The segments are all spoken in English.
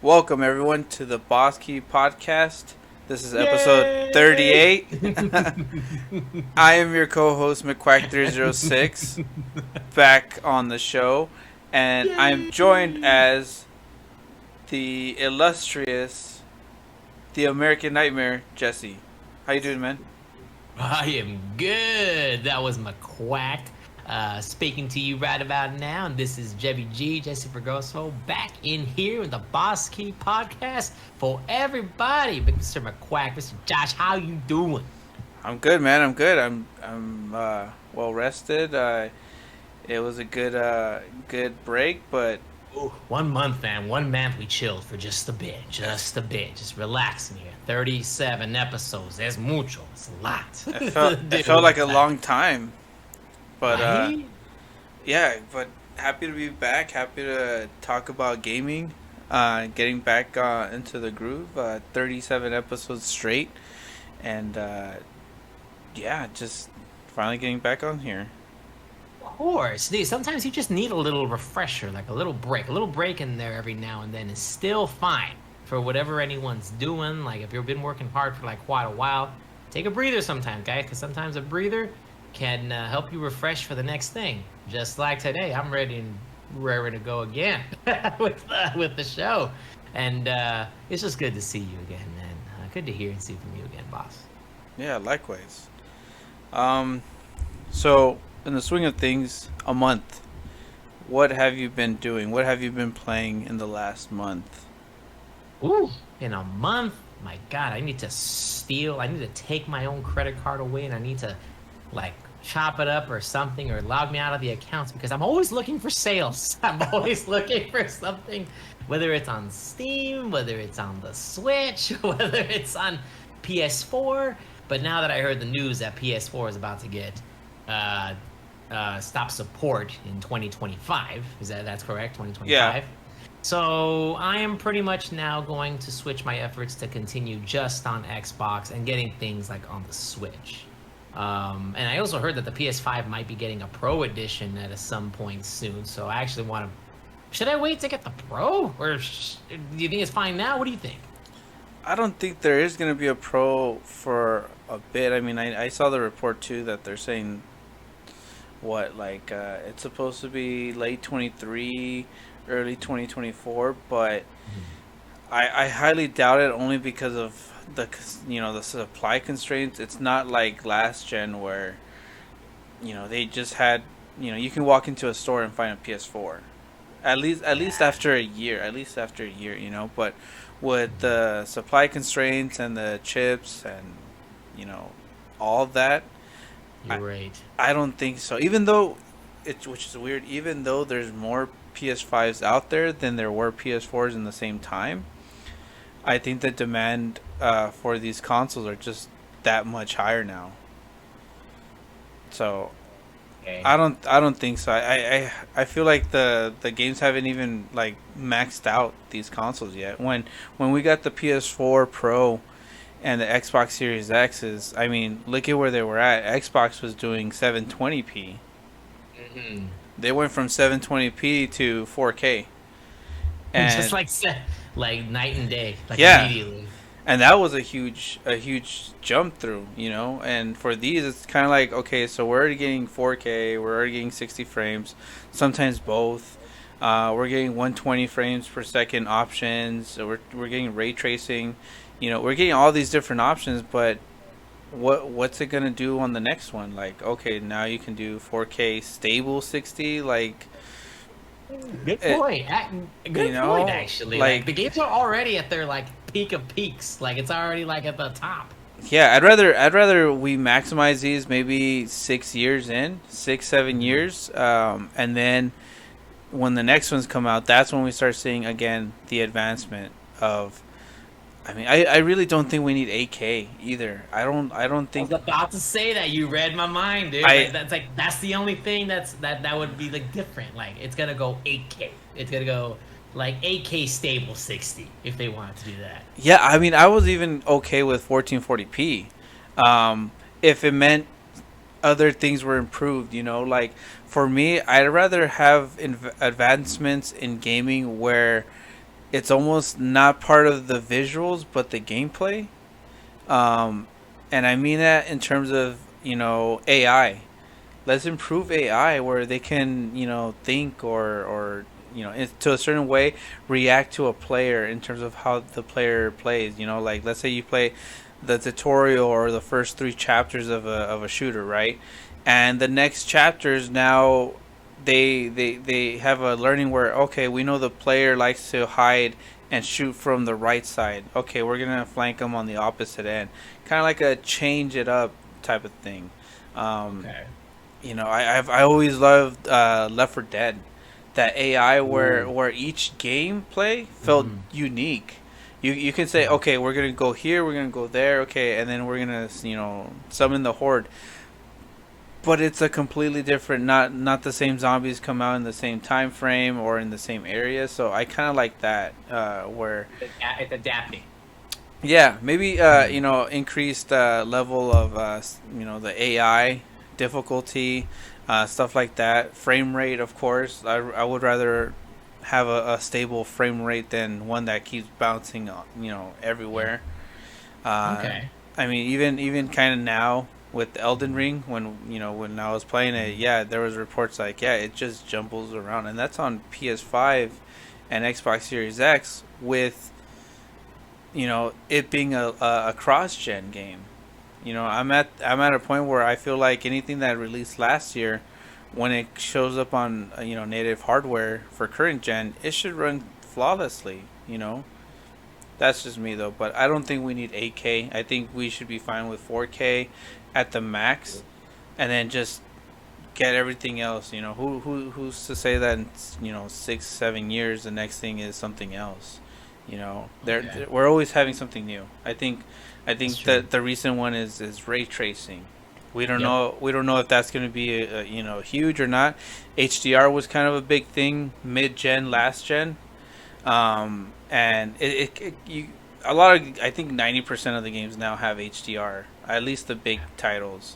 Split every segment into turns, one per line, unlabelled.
Welcome everyone to the Boss Key Podcast. This is episode
Yay!
38. I am your co-host McQuack306 back on the show, and I'm joined
Yay!
as the illustrious, the American Nightmare, Jessie. How you doing, man?
I am good. That was McQuack. Speaking to you right about now, and this is Jesse Fregoso, back in here with the Boss Key Podcast for everybody. Mr. McQuack, Mr. Josh, how you doing?
I'm good, man. I'm good. I'm well rested. It was a good break, but
Ooh, 1 month, man. 1 month we chilled for just a bit. Just relaxing here. 37 episodes. There's mucho. It's a lot.
it felt
to
it
do
felt like a
with that.
long time. But
Right?
yeah, but happy to be back. Happy to talk about gaming. Getting back into the groove. 37 episodes straight, and yeah, just finally getting back on here.
Of course. Dude, sometimes you just need a little refresher, like a little break. A little break in there every now and then is still fine for whatever anyone's doing. Like if you've been working hard for like quite a while, take a breather sometimes, guys, because sometimes a breather can help you refresh for the next thing. Just like today, I'm ready and raring to go again with the show. And it's just good to see you again, man. Good to hear and see from you again, boss.
Yeah, likewise. Um, so in the swing of things, a month. What have you been doing? What have you been playing in the last month?
Ooh, in a month? My God, I need to steal. I need to take my own credit card away, and I need to, like, chop it up or something, or log me out of the accounts because I'm always looking for sales. I'm always looking for something, whether it's on Steam, whether it's on the Switch, whether it's on PS4. But now that I heard the news that PS4 is about to get uh, stop support in 2025, that's correct?
Yeah,
2025. So I am pretty much now going to switch my efforts to continue just on Xbox and getting things like on the Switch. And I also heard that the PS5 might be getting a Pro edition at some point soon. So I actually want to. Should I wait to get the Pro, or do you think it's fine now? What do you think?
I don't think there is going to be a pro for a bit. I mean, I saw the report too that they're saying what like it's supposed to be late 23, early 2024, but I highly doubt it only because of the supply constraints. It's not like last gen where they just had you can walk into a store and find a PS4 at least
Yeah,
after a year, but with the supply constraints and the chips and you know all that,
you're
I
right.
I don't think so. Even though which is weird, even though there's more PS5s out there than there were PS4s in the same time, I think the demand for these consoles are just that much higher now. So
Okay.
I don't think so. I feel like the games haven't even like maxed out these consoles yet. When we got the PS4 Pro and the Xbox Series X's, I mean, look at where they were at. Xbox was doing 720p.
Mhm.
They went from 720p to 4K.
Just
And
like night and day, like
yeah,
immediately.
and that was a huge jump through. And for these it's kind of like, okay, so we're already getting 4K, we're already getting 60 frames, sometimes both. We're getting 120 frames per second options, so we're getting ray tracing. We're getting all these different options, but what's it gonna do on the next one? Like, okay, now you can do 4K stable 60, like
Good
it,
point.
you
Good point,
know
actually. Like
like
the games are already at their like peak of peaks. Like it's already like at the top.
Yeah, I'd rather we maximize these maybe 6 years in, 6 7 years, and then when the next ones come out, that's when we start seeing again the advancement of. I mean, I really don't think we need 8K either. I don't
I was
think
about to say that. You read my mind, dude.
I
That's the only thing that would be like different. Like it's gonna go 8K. It's gonna go like 8K stable 60 if they wanted to do that.
yeah. I mean, I was even okay with 1440p, if it meant other things were improved. Like for me, I'd rather have advancements in gaming where it's almost not part of the visuals, but the gameplay. Um, and I mean that in terms of AI. Let's improve AI where they can think or to a certain way react to a player in terms of how the player plays. Like let's say you play the tutorial or the first three chapters of a shooter, right? And the next chapters now they have a learning where okay, we know the player likes to hide and shoot from the right side. Okay, we're gonna flank them on the opposite end, kind of like a change it up type of thing. Um,
Okay.
I always loved Left 4 Dead, that AI where
Ooh.
each gameplay felt
Hmm.
unique. You can say
Hmm.
okay, we're gonna go here, we're gonna go there, okay, and then we're gonna summon the horde. But it's a completely different, not the same zombies come out in the same time frame or in the same area. So I kind of like that, where
It's adapting.
yeah, maybe
Hmm.
increased level of the AI difficulty, stuff like that. Frame rate, of course. I would rather have a stable frame rate than one that keeps bouncing,
Yeah.
everywhere. Uh,
Okay.
I mean, even kind of now with Elden Ring, when I was playing it,
Hmm.
yeah, there was reports like, yeah, it just jumbles around, and that's on PS5 and Xbox Series X with it being a cross gen game. I'm at a point where I feel like anything that released last year, when it shows up on native hardware for current gen, it should run flawlessly. That's just me though, but I don't think we need 8K. I think we should be fine with 4K at the max, and then just get everything else. Who's to say that in 6 7 years the next thing is something else.
Okay.
We're always having something new. I think
That's true.
that the recent one is ray tracing. We don't
Yep.
know we don't know if that's going to be huge or not. HDR was kind of a big thing mid gen last gen, and a lot of, I think 90% of the games now have HDR, at least the big titles.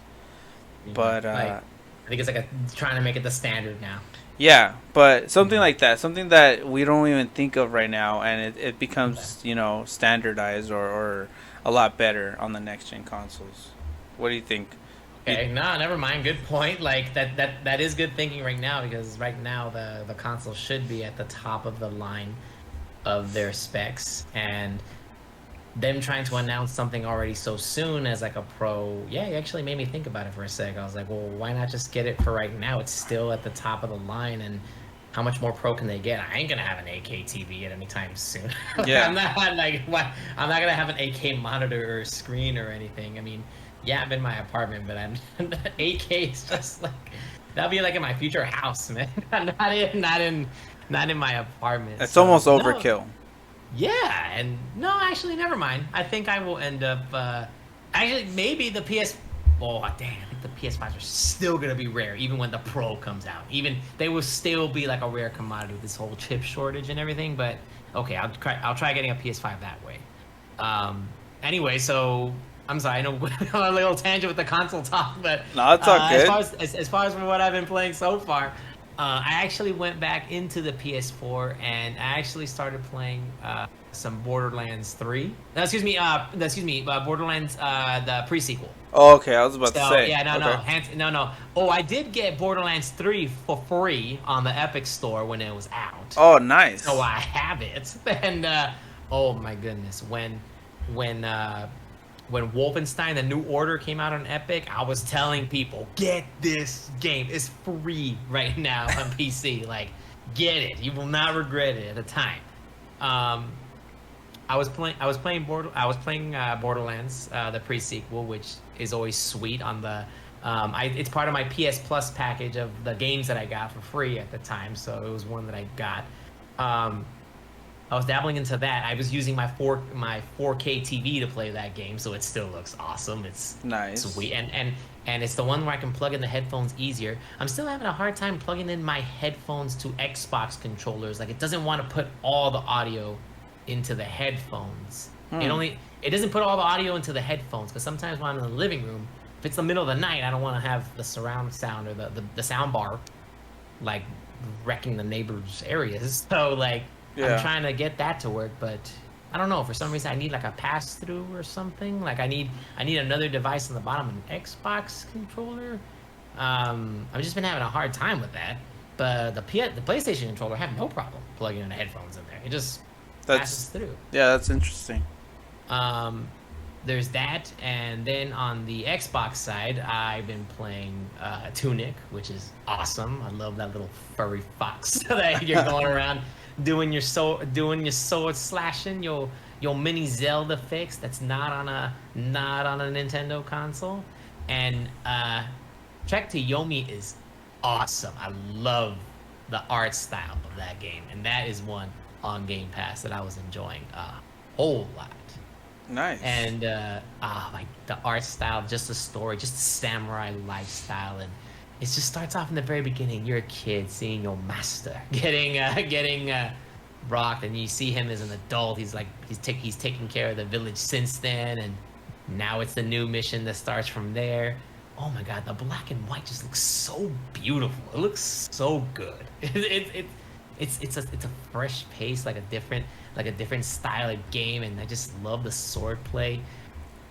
Yeah.
But
Like, I think it's like trying to make it the standard now.
yeah, but something
Mhm.
like that, something that we don't even think of right now, and it
Okay.
becomes standardized or a lot better on the next gen consoles. What do you think? You,
Okay. No, never mind. Good point. Like that is good thinking right now because right now the console should be at the top of the line of their specs and them trying to announce something already so soon as like a pro, yeah, it actually made me think about it for a sec. I was like, well, why not just get it for right now? It's still at the top of the line, and how much more pro can they get? I ain't gonna have an 8K TV at any time soon.
yeah,
I'm not like what I'm not gonna have an 8K monitor or screen or anything. I mean, yeah, I'm in my apartment, but I'm 8K is just like that'll be like in my future house, man. Not in my apartment.
it's almost
So no,
overkill.
yeah, and no, actually, never mind. I think I will end up. Actually, maybe the PS. Oh, damn! I think the PS5s are still gonna be rare, even when the Pro comes out. Even they will still be like a rare commodity with this whole chip shortage and everything. But okay, I'll try getting a PS5 that way. Um. Anyway, so I'm sorry, I know a little tangent with the console talk, but
No, it's all
as far
good.
as far as what I've been playing so far, I actually went back into the PS4 and I actually started playing some Borderlands 3. No, Borderlands the pre-sequel.
Oh, okay, I was about to
So
say.
yeah, no, no,
Okay.
no, no. Oh, I did get Borderlands 3 for free on the Epic Store when it was out.
Oh,
So
nice.
I have it, and oh my goodness, when when Wolfenstein: The New Order came out on Epic, I was telling people, get this game. It's free right now on PC. Like, get it. You will not regret it at the time. Um, I was playing Borderlands, the pre-sequel, which is always sweet on the. It's part of my PS Plus package of the games that I got for free at the time, so it was one that I got. Um, I was dabbling into that. I was using my 4K TV to play that game, so it still looks awesome. It's
Nice.
sweet, and it's the one where I can plug in the headphones easier. I'm still having a hard time plugging in my headphones to Xbox controllers. Like it doesn't want to put all the audio into the headphones.
Hmm.
It doesn't put all the audio into the headphones because sometimes when I'm in the living room, if it's the middle of the night, I don't want to have the surround sound or the sound bar like wrecking the neighbors' areas. So like I'm
Yeah.
trying to get that to work, but I don't know. For some reason, I need like a pass through or something. Like I need another device on the bottom of an Xbox controller. I've just been having a hard time with that. But the PlayStation controller, I have no problem plugging in the headphones in there. It just passes
That's
through.
yeah, that's interesting.
Um, there's that, and then on the Xbox side, I've been playing Tunic, which is awesome. I love that little furry fox that you're going around doing your sword slashing, your mini Zelda fix that's not on a Nintendo console, and Trek to Yomi is awesome. I love the art style of that game, and that is one on Game Pass that I was enjoying a whole lot.
Nice.
And the art style, just the story, just the samurai lifestyle, and it just starts off in the very beginning. You're a kid seeing your master getting rocked, and you see him as an adult. He's like he's taking care of the village since then, and now it's the new mission that starts from there. Oh my God, the black and white just looks so beautiful. It looks so good. It's a fresh pace, like a different style of game, and I just love the sword play.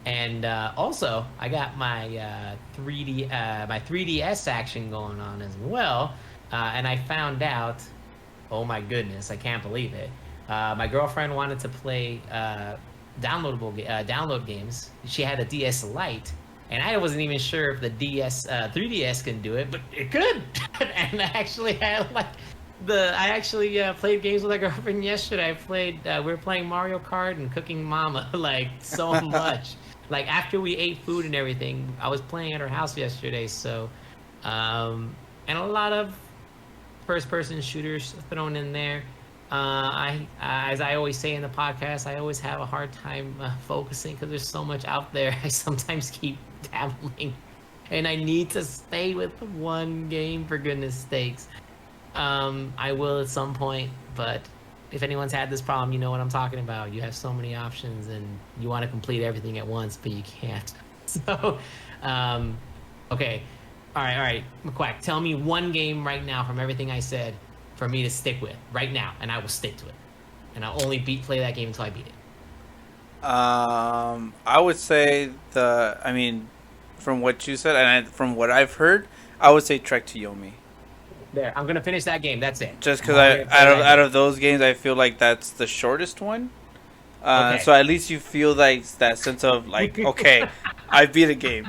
And also, I got my 3DS action going on as well, and I found out, oh my goodness, I can't believe it. My girlfriend wanted to play download games. She had a DS Lite, and I wasn't even sure if the 3DS can do it, but it could. And I actually had played games with my girlfriend yesterday. We were playing Mario Kart and Cooking Mama like so much. Like after we ate food and everything, I was playing at her house yesterday. So, and a lot of first-person shooters thrown in there. As I always say in the podcast, I always have a hard time focusing because there's so much out there. I sometimes keep dabbling, and I need to stay with one game for goodness sakes. I will at some point, but if anyone's had this problem, you know what I'm talking about. You have so many options, and you want to complete everything at once, but you can't. So, okay. All right. McQuack, tell me one game right now from everything I said for me to stick with right now, and I will stick to it. And I'll only play that game until I beat it.
I would say from what you said and from what I've heard, I would say Trek to Yomi.
There, I'm gonna finish that game. That's it.
Just because out of those games, I feel like that's the shortest one.
Okay.
So at least you feel like that sense of like, okay, I beat a game.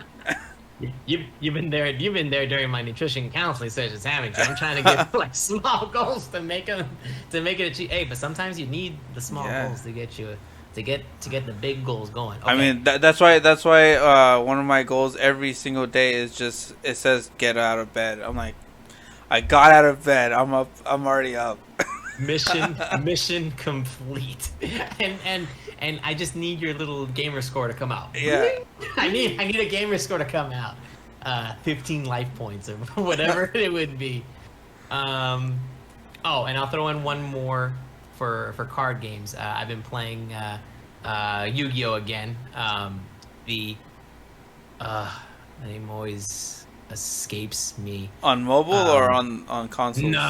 You've been there during my nutrition counseling sessions, haven't you? I'm trying to get like small goals to make it achieve. Hey, but sometimes you need the small goals to get you to get the big goals going. Okay.
I mean that's why one of my goals every single day is just it says get out of bed. I'm like, I got out of bed. I'm up. I'm already up.
Mission complete. And I just need your little gamer score to come out.
Yeah.
I need a gamer score to come out. 15 life points or whatever it would be. Oh, and I'll throw in one more for card games. I've been playing Yu-Gi-Oh again. The name always escapes me.
On mobile or on consoles?
No.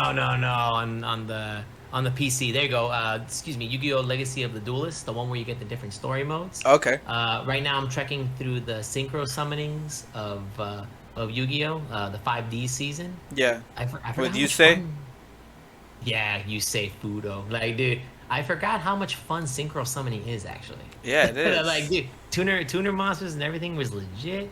On the PC. There you go. Excuse me. Yu-Gi-Oh! Legacy of the Duelist, the one where you get the different story modes.
Okay.
Right now I'm trekking through the synchro summonings of Yu-Gi-Oh! The 5D season.
Yeah.
I forgot
With
how much
Yusei?
fun- Yeah, Yusei Fudo. Like, dude, I forgot how much fun synchro summoning is actually.
Yeah, it is.
Like, dude, tuner monsters and everything was legit.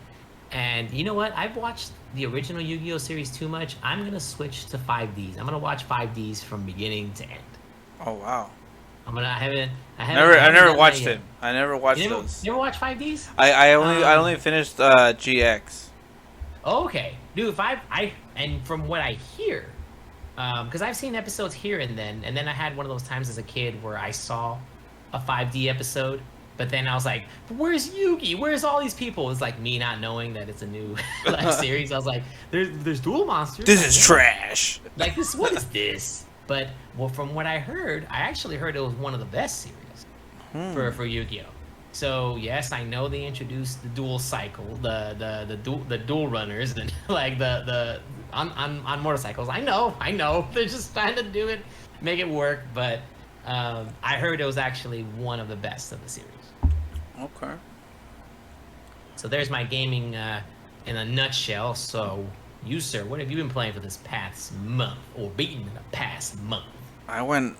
And you know what? I've watched the original Yu-Gi-Oh! Series too much. I'm gonna switch to 5Ds. I'm gonna watch 5Ds from beginning to end.
Oh wow.
I haven't
I never
done
watched
that yet.
him. I never watched
You
those.
never watched 5Ds?
I only finished GX.
Okay, dude. And from what I hear, because I've seen episodes here and then I had one of those times as a kid where I saw a 5D episode, but then I was like, "Where's Yugi? Where's all these people?" It's like me not knowing that it's a new series. I was like, "There's dual monsters.
This is trash."
Like this, what is this? But from what I heard, I actually heard it was one of the best series for Yu-Gi-Oh. So yes, I know they introduced the dual cycle, the dual runners, and like the on motorcycles. I know. They're just trying to do it, make it work. But I heard it was actually one of the best of the series.
Okay.
So there's my gaming in a nutshell. So you, sir, what have you been playing for this past month, or beaten in the past month?
I went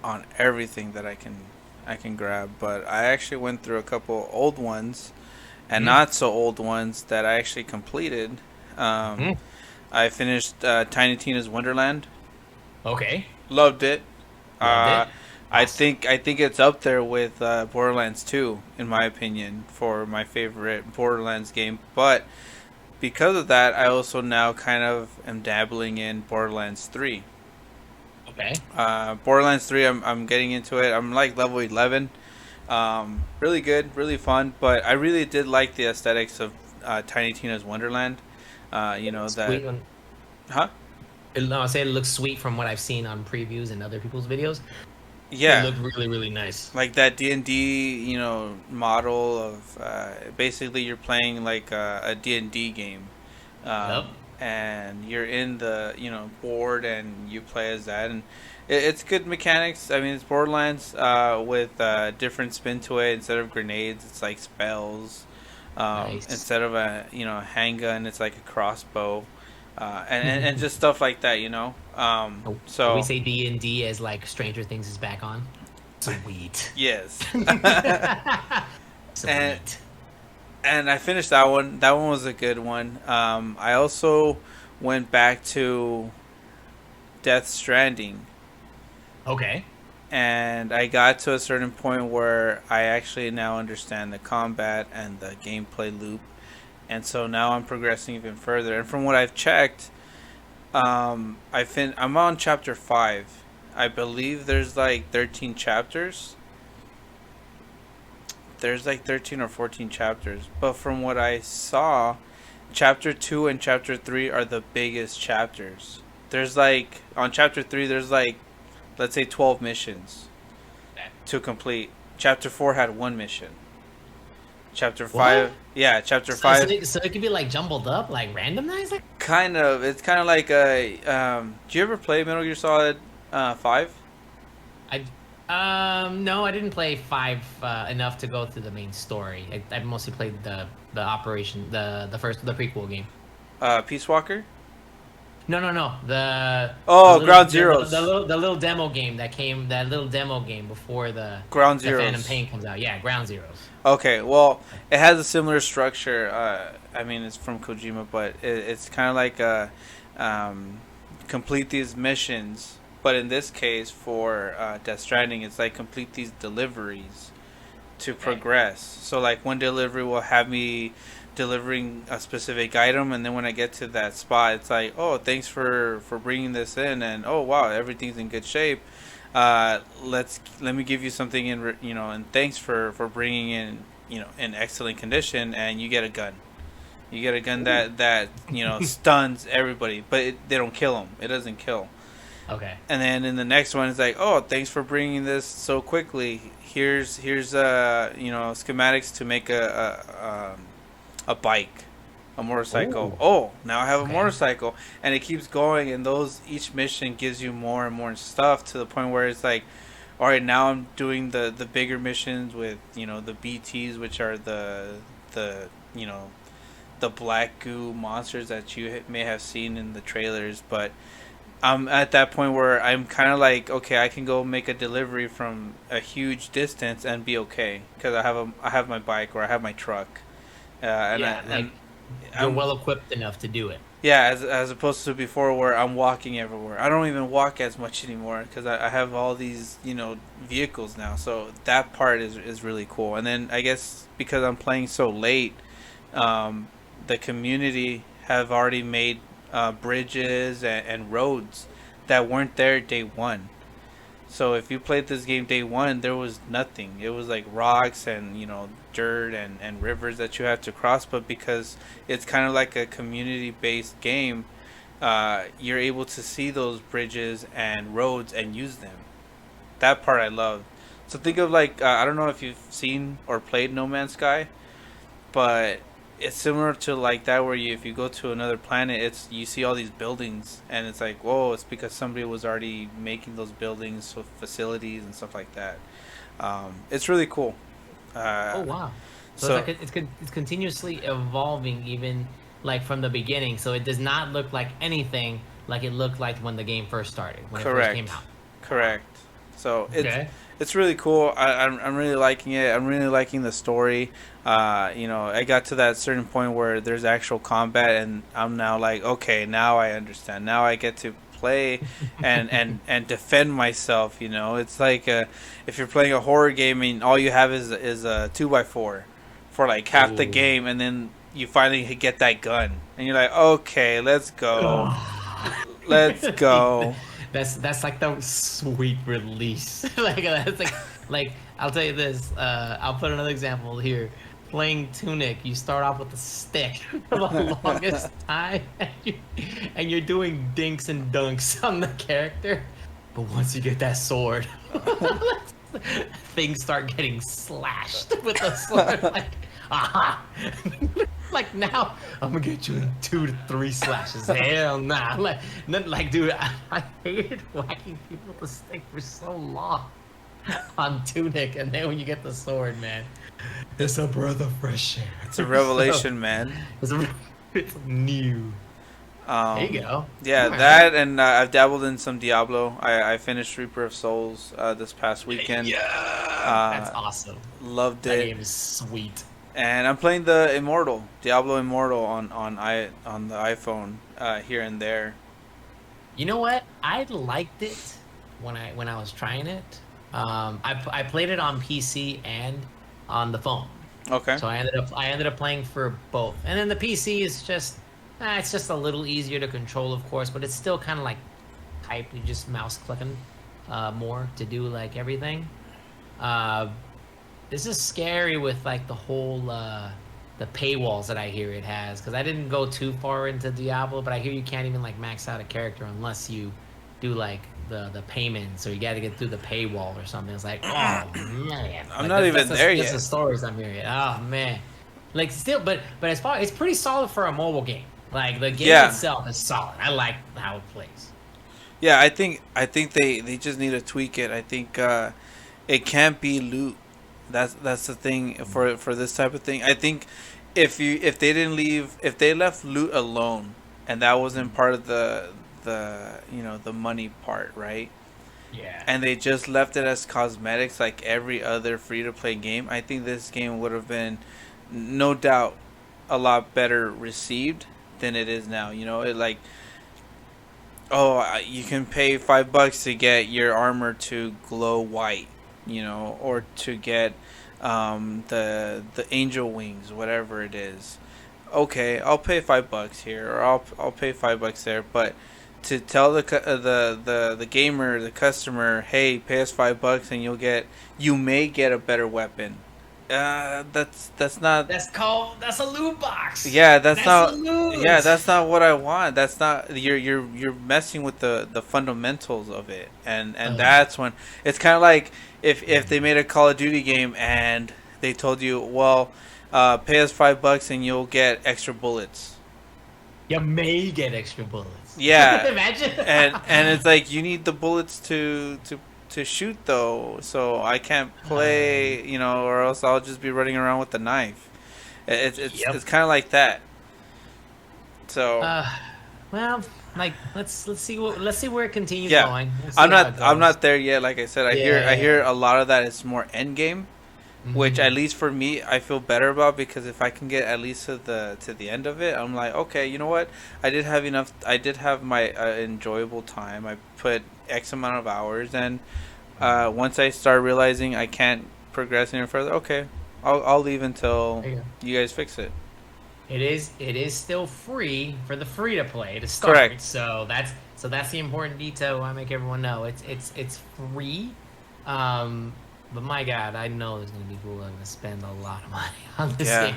on everything that I can grab, but I actually went through a couple old ones and
Mm-hmm.
not so old ones that I actually completed. Um,
Mm-hmm.
I finished Tiny Tina's Wonderland.
Okay,
Loved it.
loved
Uh,
it.
I
Awesome.
think I think it's up there with Borderlands 2 in my opinion for my favorite Borderlands game. But because of that, I also now kind of am dabbling in Borderlands 3.
Okay.
Borderlands 3, I'm getting into it. I'm like level 11. Really good, really fun. But I really did like the aesthetics of Tiny Tina's Wonderland. You know that,
Sweet.
huh?
No, I say it looks sweet from what I've seen on previews and other people's videos. It
Yeah,
looked really, really nice.
like that D&D, model of basically you're playing like a D&D game.
Yep.
And you're in the board and you play as that, and it's good mechanics. I mean, it's Borderlands with different spin to it. Instead of grenades, it's like spells.
Nice.
Instead of a handgun, it's like a crossbow, and just stuff like that.
Oh, can we
So
say D&D as like Stranger Things is back on? Sweet.
yes. and
Sweet.
and I finished that one. That one was a good one. I also went back to Death Stranding,
Okay.
and I got to a certain point where I actually now understand the combat and the gameplay loop, and so now I'm progressing even further. And from what I've checked, I'm on chapter 5. I believe there's like 13 chapters. There's like 13 or 14 chapters, but from what I saw, chapter 2 and chapter 3 are the biggest chapters. There's like on chapter 3 there's like, let's say, 12 missions to complete. Chapter 4 had one mission. Chapter
What?
5, yeah, chapter
So, so,
5
it, so it could be like jumbled up, like randomized? Like,
kind of, it's kind of like a do you ever play Metal Gear Solid 5?
no, I didn't play 5 enough to go through the main story. I mostly played the operation, the prequel game.
Peace Walker?
No, no, no. The
Oh,
little
Ground Zeroes.
the little demo game that came, that little demo game before
Ground
the Phantom
Zeroes.
Pain comes out. Yeah, Ground Zeroes.
Okay, well, it has a similar structure. I mean, it's from Kojima, but it's kind of like um, complete these missions. But in this case, for Death Stranding, it's like complete these deliveries to
Okay.
progress. So, like, one delivery will have me delivering a specific item, and then when I get to that spot, it's like, oh, thanks for bringing this in, and oh wow, everything's in good shape. Let me give you something and thanks for bringing in in excellent condition, and you get a gun. You get a gun
Ooh.
that stuns everybody, but they don't kill them. It doesn't kill.
Okay.
And then in the next one, it's like, oh, thanks for bringing this so quickly. Here's schematics to make a bike, a motorcycle.
Ooh.
Oh, now I have a
Okay.
motorcycle, and it keeps going. And those each mission gives you more and more stuff to the point where it's like, all right, now I'm doing the bigger missions with the BTs, which are the the black goo monsters that you may have seen in the trailers. But I'm at that point where I'm kind of like, okay, I can go make a delivery from a huge distance and be okay because I have my bike or I have my truck, and
Yeah, like you're
I'm
well equipped enough to do it.
yeah, as opposed to before where I'm walking everywhere. I don't even walk as much anymore because I have all these vehicles now. So that part is really cool. And then I guess because I'm playing so late, um, the community have already made bridges and roads that weren't there day one. So if you played this game day one, there was nothing. It was like rocks and dirt and rivers that you had to cross. But because it's kind of like a community based game, you're able to see those bridges and roads and use them. That part I love. So think of like I don't know if you've seen or played No Man's Sky, but it's similar to like that where if you go to another planet, it's you see all these buildings and it's like, whoa, it's because somebody was already making those buildings, so facilities and stuff like that. It's really cool.
Oh
Uh,
wow! So it's
so
like it's continuously evolving, even like from the beginning. So it does not look like anything like it looked like when the game first started, when it first came
correct,
out. Wow.
correct. So
Okay.
it's really cool. I'm really liking it. I'm really liking the story. I got to that certain point where there's actual combat, and I'm now like, okay, now I understand. Now I get to play and defend myself. It's like if you're playing a horror game and all you have is a 2x4 for like half the
Ooh.
game, and then you finally get that gun, and you're like, okay, let's go, let's go.
That's like the sweet release. Like that's like I'll tell you this. I'll put another example here. Playing Tunic, you start off with a stick for the longest time, and you're doing dinks and dunks on the character. But once you get that sword, things start getting slashed with the sword. Like, aha! Like now, I'm gonna get you in 2 to 3 slashes. Hell nah. Like, dude, I hated whacking people with the stick for so long on Tunic, and then when you get the sword, man, it's a breath of fresh air.
It's a
So,
revelation, man.
it's, a, it's new. There you
Um,
go.
yeah,
All right.
that and I've dabbled in some Diablo. I finished Reaper of Souls this past weekend.
Yeah, that's
Uh,
awesome.
Loved
That
it,
game is sweet.
and I'm playing the Immortal Diablo Immortal on the iPhone here and there.
You know what? I liked it when I was trying it. I played it on PC and on the phone.
Okay,
So I ended up playing for both. And then the PC is just it's just a little easier to control, of course, but it's still kind of like type. You just mouse clicking more to do like everything. Uh, this is scary with like the whole the paywalls that I hear it has, because I didn't go too far into Diablo, but I hear you can't even like max out a character unless you do like the payments, or you got to get through the paywall or something. It's like, oh man,
I'm
like
not even there
that's the
yet.
stories I'm hearing. Oh man, like still, but as far it's pretty solid for a mobile game. Like the game
Yeah,
itself is solid. I like how it plays.
yeah. I think they just need to tweak it. I think it can't be loot. That's the thing for this type of thing. I think if they left loot alone and that wasn't part of the money part, right?
Yeah.
And they just left it as cosmetics like every other free to play game, I think this game would have been no doubt a lot better received than it is now. It like, oh, you can pay $5 to get your armor to glow white, or to get the angel wings, whatever it is. Okay, I'll pay $5 here, or I'll pay $5 there, but to tell the gamer, the customer, hey, pay us $5 and you may get a better weapon. That's not.
That's a loot box.
Yeah, that's
That's a
not. Yeah,
loot.
that's not what I want. That's not. You're messing with the fundamentals of it, and
Ugh.
that's when it's kind of like if they made a Call of Duty game and they told you, well, pay us $5 and you'll get extra bullets.
You may get extra bullets.
Yeah,
Imagine.
and it's like you need the bullets to shoot though, so I can't play, or else I'll just be running around with the knife.
Yep.
It's kind of like that. So
Uh, well, like let's see where it continues
yeah,
going. We'll see how it
I'm
goes.
not there yet. Like I said, I
Yeah.
hear a lot of that is more end game, which
Hmm.
at least for me I feel better about, because if I can get at least to the end of it, I'm like, okay, you know what? I did have enough. I did have my enjoyable time. I put X amount of hours, and once I start realizing I can't progress any further, okay, I'll leave until
There you go.
you guys fix it.
It is still free for the free to play to start.
Correct.
So that's the important detail I make everyone know. It's free. But my God, I know there's gonna be people that are gonna spend a lot of money on this
Yeah.
game.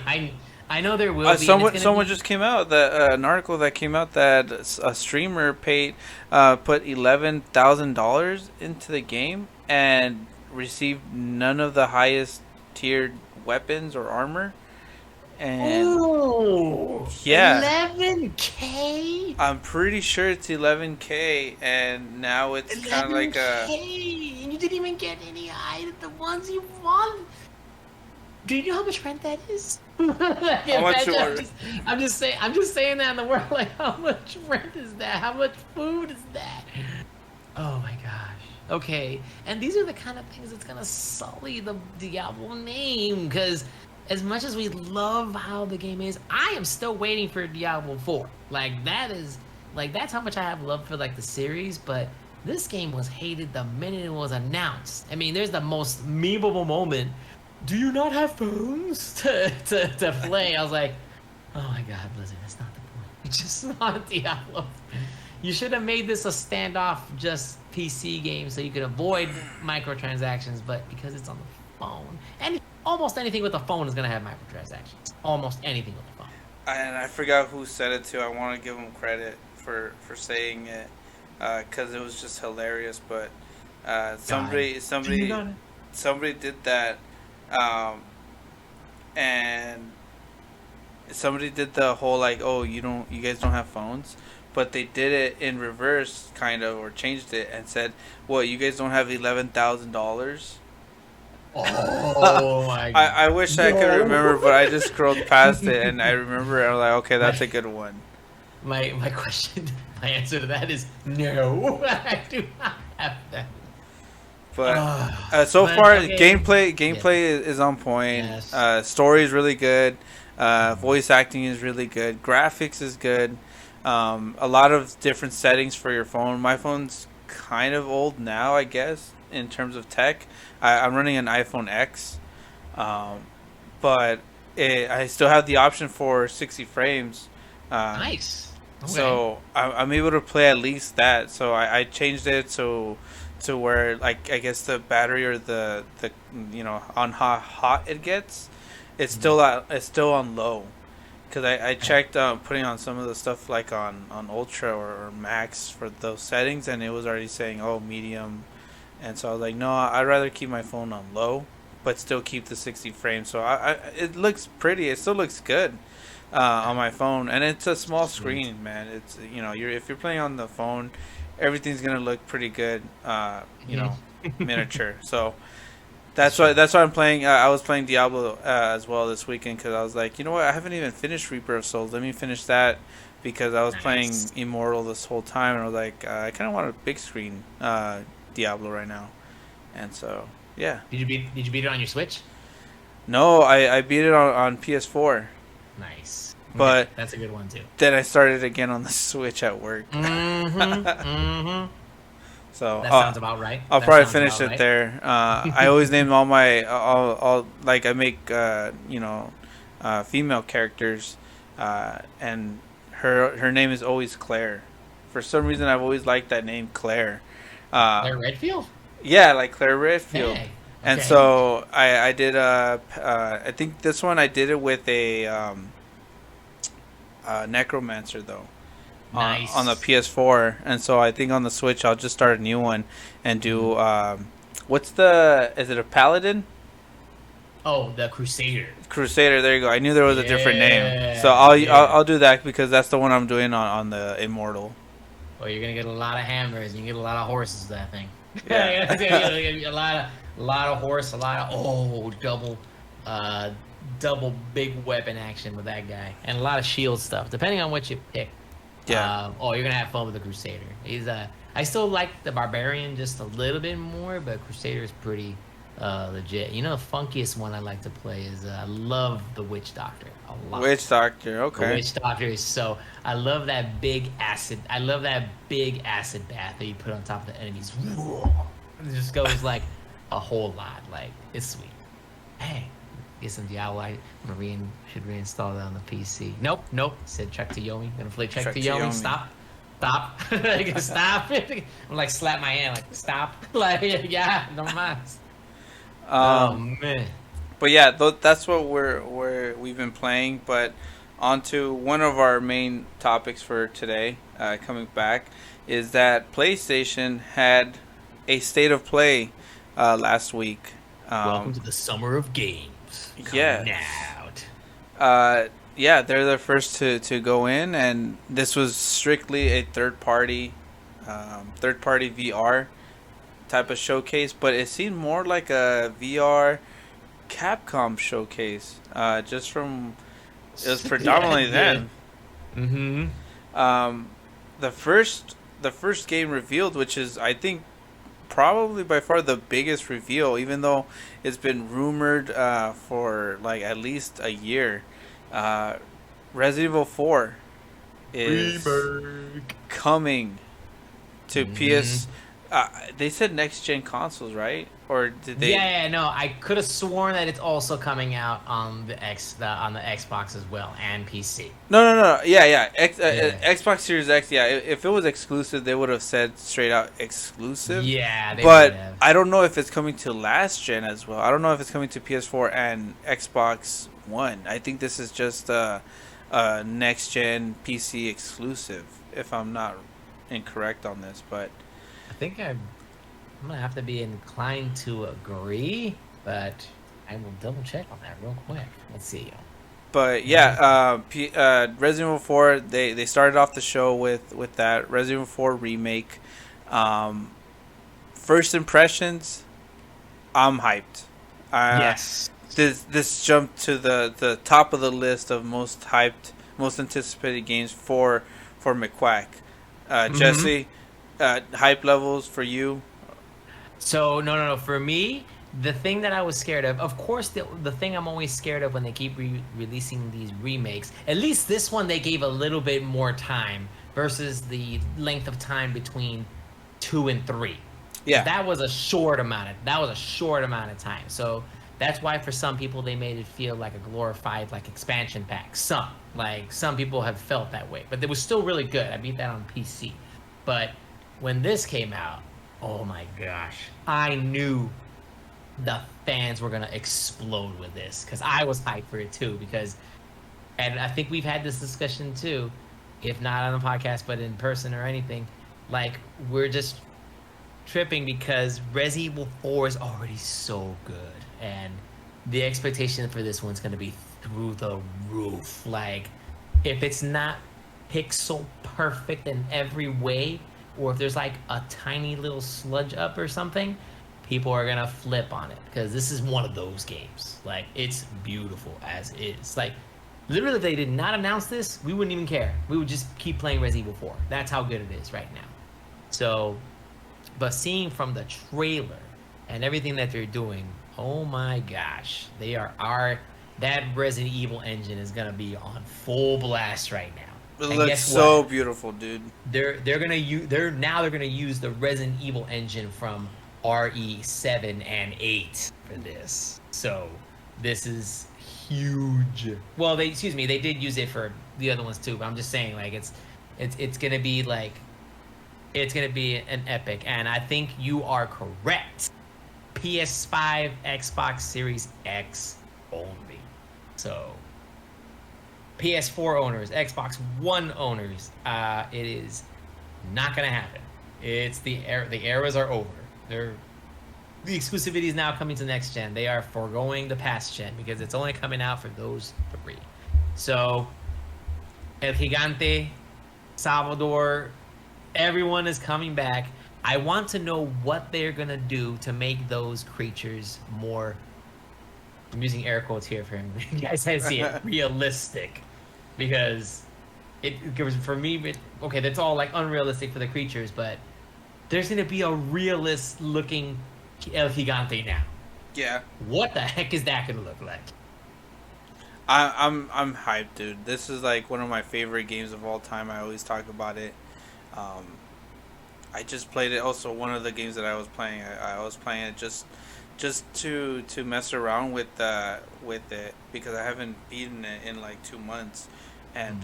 I know there will be. And it's
Someone
gonna
someone
be.
just came out that an article that came out that a streamer put $11,000 into the game and received none of the highest tiered weapons or armor, and
No.
Yeah.
11K.
I'm pretty sure it's 11K, and now it's kind of like a.
11K, and you didn't even get any of the ones you want. Do you know how much rent that is?
How much
Imagine,
more?
I'm just saying that in the world. Like, how much rent is that? How much food is that? Oh my gosh. Okay, and these are the kind of things that's gonna sully the Diablo name. Because as much as we love how the game is, I am still waiting for Diablo 4. Like that's how much I have love for like the series. But this game was hated the minute it was announced. I mean, there's the most memeable moment. Do you not have phones to play? I was like, oh my god, Blizzard, that's not the point. It's just not Diablo. You should have made this a standoff just PC game so you could avoid microtransactions, but because it's on the phone, and almost anything with a phone is gonna have microtransactions. Almost anything with a phone.
And I forgot who said it too. I want to give him credit for saying it, because it was just hilarious. But somebody did that, and somebody did the whole like, oh, you guys don't have phones, but they did it in reverse, kind of, or changed it and said, what, you guys don't have $11,000?
Oh my god!
I wish I could remember, but I just scrolled past it and I remember. I'm like, okay, that's a good one.
My question, my answer to that is no. I do not have that.
But so far, okay. gameplay is on point.
Yes.
Story is really good. Voice acting is really good. Graphics is good. A lot of different settings for your phone. My phone's kind of old now, I guess, in terms of tech. I'm running an iPhone X, but I still have the option for 60 frames.
Nice. Okay.
So I'm able to play at least that. So I changed it to where, like, I guess the battery or the on how hot it gets, it's still on low. Because I checked putting on some of the stuff like on ultra or max for those settings, and it was already saying, oh, medium. And so I was like, no, I'd rather keep my phone on low, but still keep the 60 frames. So it looks pretty. It still looks good on my phone, and it's a small screen, man. It's if you're playing on the phone, everything's gonna look pretty good. Miniature. So that's why I'm playing. I was playing Diablo as well this weekend because I was like, you know what? I haven't even finished Reaper of Souls. Let me finish that because I was playing Immortal this whole time, and I was like, I kind of want a big screen Diablo right now, and so yeah.
Did you beat it on your Switch?
No, I beat it on PS4.
Nice.
But
that's a good one too.
Then I started again on the Switch at work. So
that sounds about right.
I'll probably finish it there. I always name all my all like I make female characters, and her name is always Claire. For some reason, I've always liked that name, Claire.
Claire Redfield?
Yeah, like Claire Redfield.
Hey.
And so I did I think this one I did it with a necromancer though.
Nice.
On the PS4, and so I think on the Switch I'll just start a new one and do is it a paladin?
Oh, the Crusader.
Crusader, there you go. I knew there was a different name. So I'll do that because that's the one I'm doing on the Immortal.
Well, you're gonna get a lot of hammers. You can get a lot of horses. That thing.
Yeah.
a lot of horse. A lot of double big weapon action with that guy, and a lot of shield stuff. Depending on what you pick.
Yeah.
You're gonna have fun with the Crusader. I still like the Barbarian just a little bit more, but Crusader is pretty legit. The funkiest one I like to play is I love the Witch Doctor a lot.
Witch Doctor, okay.
The Witch Doctor is so. I love that big acid. I love that big acid bath that you put on top of the enemies. It just goes like a whole lot. Like it's sweet. Hey, get some Diablo. I should reinstall that on the PC. Nope. Said check to Yomi. Gonna play check to Yomi. Stop. Stop. I'm like slap my hand. Like stop. Like yeah, no mind. Oh man.
But yeah, that's what we've been playing. But on to one of our main topics for today, coming back, is that PlayStation had a state of play last week.
Welcome to the summer of games.
Yeah.
Out.
Yeah, they're the first to go in, and this was strictly a third party VR type of showcase, but it seemed more like a VR Capcom showcase. Just from it was
Yeah,
predominantly
it did.
them.
Mm-hmm.
Um, the first game revealed, which is I think probably by far the biggest reveal, even though it's been rumored for like at least a year. Uh, Resident Evil 4 is
Remake.
coming to
Mm-hmm.
PS. They said next gen consoles, right? Or did they?
Yeah, no, I could have sworn that it's also coming out on the Xbox as well and PC.
No, no, no. Yeah, yeah.
Yeah.
Xbox Series X. Yeah, if it was exclusive, they would have said straight out exclusive.
Yeah, they would
But
have.
I don't know if it's coming to last gen as well. I don't know if it's coming to PS4 and Xbox One. I think this is just a next gen PC exclusive. If I'm not incorrect on this, but
I think I'm gonna have to be inclined to agree, but I will double check on that real quick. Let's see.
yeah, Resident Evil 4. They started off the show with that Resident Evil 4 remake. Um, First impressions, I'm hyped. Uh,
Yes.
this jumped to the top of the list of most hyped, most anticipated games for McQuack.
Mm-hmm.
Jesse, hype levels for you.
So no. For me, the thing that I was scared of course, the thing I'm always scared of when they keep releasing these remakes. At least this one they gave a little bit more time versus the length of time between 2 and 3. Because
Yeah,
that was a short amount of time. So that's why for some people they made it feel like a glorified like expansion pack. Some people have felt that way, but it was still really good. I beat that on PC. But when this came out, oh my gosh, I knew the fans were gonna explode with this because I was hyped for it too. And I think we've had this discussion too, if not on the podcast, but in person or anything. Like we're just tripping because Resident Evil 4 is already so good, and the expectation for this one's gonna be through the roof. Like, if it's not pixel perfect in every way, or if there's like a tiny little sludge up or something, people are gonna flip on it because this is one of those games. Like, it's beautiful as is. Like, literally, if they did not announce this, we wouldn't even care. We would just keep playing Resident Evil 4. That's how good it is right now. So but seeing from the trailer and everything that they're doing, oh my gosh, they are our that Resident Evil engine is gonna be on full blast right now.
it
And
looks
guess what?
so beautiful, dude.
They're gonna use the Resident Evil engine from RE7 and 8 for this. So this is huge. Well, they did use it for the other ones too, but I'm just saying like it's gonna be like it's gonna be an epic, and I think you are correct. PS5, Xbox Series X only. So PS4 owners, Xbox One owners, it is not gonna happen. It's the eras are over. The exclusivity is now coming to next gen. They are foregoing the past gen because it's only coming out for those three. So El Gigante, Salvador, everyone is coming back. I want to know what they're gonna do to make those creatures more. I'm using air quotes here for him. You guys can't see it. Realistic, because for me. Okay, that's all like unrealistic for the creatures, but there's gonna be a realist looking El Gigante now.
Yeah,
What the heck is that gonna look like?
I'm hyped, dude. This is like one of my favorite games of all time. I always talk about it. Um, I just played it. Also, one of the games that I was playing, I was playing it just to mess around with it because I haven't beaten it in like 2 months, and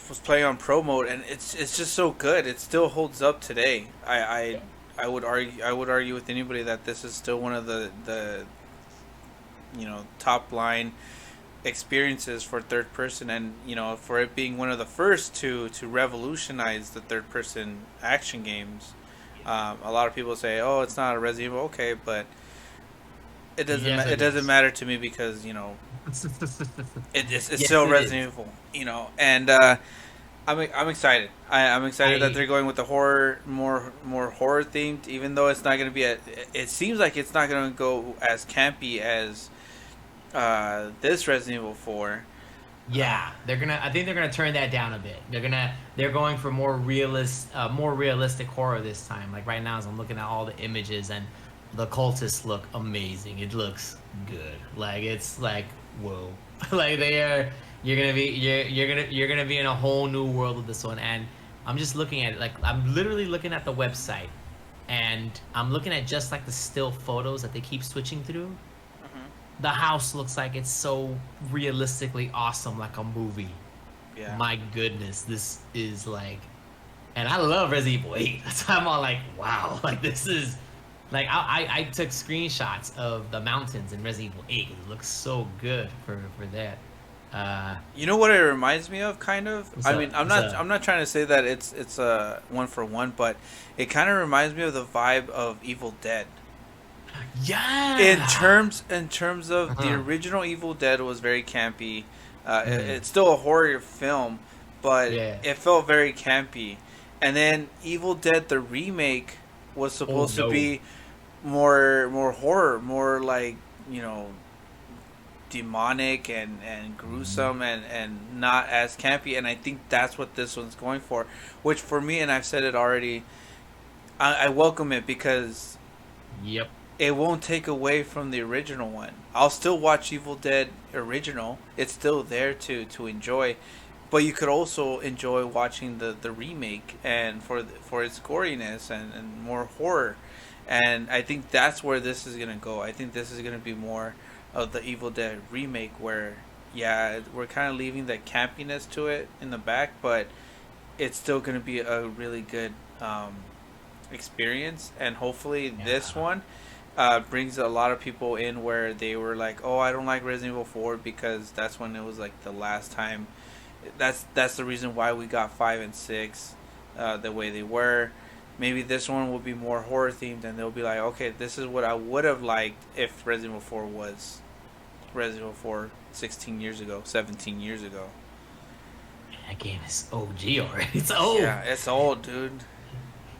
was playing on pro mode, and it's just so good. It still holds up today. I would argue with anybody that this is still one of the top line experiences for third person, and for it being one of the first to revolutionize the third person action games. A lot of people say, "Oh, it's not a Resident Evil." Okay, but it doesn't
Yes,
it
it
doesn't
is.
matter to me because It's
Yes,
still
it is.
Resident Evil, and I'm excited. I'm excited that
I
they're going with the horror, more horror themed. Even though it's not going to be it seems like it's not going to go as campy as this Resident Evil 4. Uh,
Yeah, they're gonna. I think they're gonna turn that down a bit. They're going for more realistic horror this time. Like right now, as I'm looking at all the images, and the cultists look amazing. It looks good. Like it's like whoa. Like they are. You're gonna be in a whole new world with this one. And I'm just looking at it. Like I'm literally looking at the website, and I'm looking at just like the still photos that they keep switching through.
mhm.
The house looks like it's so realistically awesome, like a movie.
Yeah.
My goodness, this is like, and I love Resident Evil 8. That's why I'm all like, wow, like this is, like I took screenshots of the mountains in Resident Evil 8. It looks so good for that.
You know what it reminds me of, kind of.
What's
I
up?
mean, I'm
What's
not
up?
I'm not trying to say that it's a one for one, but it kind of reminds me of the vibe of Evil Dead.
Yeah.
In terms of the
Uh-huh.
original Evil Dead was very campy.
Mm,
It's still a horror film, but
yeah.
it felt very campy. And then Evil Dead the remake was
Oh
supposed to
no.
be more horror, more like, you know, demonic and
Mhm.
gruesome and not as campy. And I think that's what this one's going for, which for me, and I've said it already, I welcome it because
Yep.
it won't take away from the original one. I'll still watch Evil Dead original. It's still there to enjoy, but you could also enjoy watching the remake and for its goriness and more horror. And I think that's where this is gonna go. I think this is gonna be more of the Evil Dead remake, where yeah, we're kind of leaving the campiness to it in the back, but it's still gonna be a really good experience. And hopefully this
Yeah.
one brings a lot of people in where they were like, oh, I don't like Resident Evil 4 because that's when it was like the last time. That's the reason why we got 5 and 6 the way they were. Maybe this one will be more horror themed, and they'll be like, okay, this is what I would have liked if Resident Evil 4 was Resident Evil 4 16 years ago, 17 years ago.
That game is OG already. It's old.
Yeah, it's old, dude.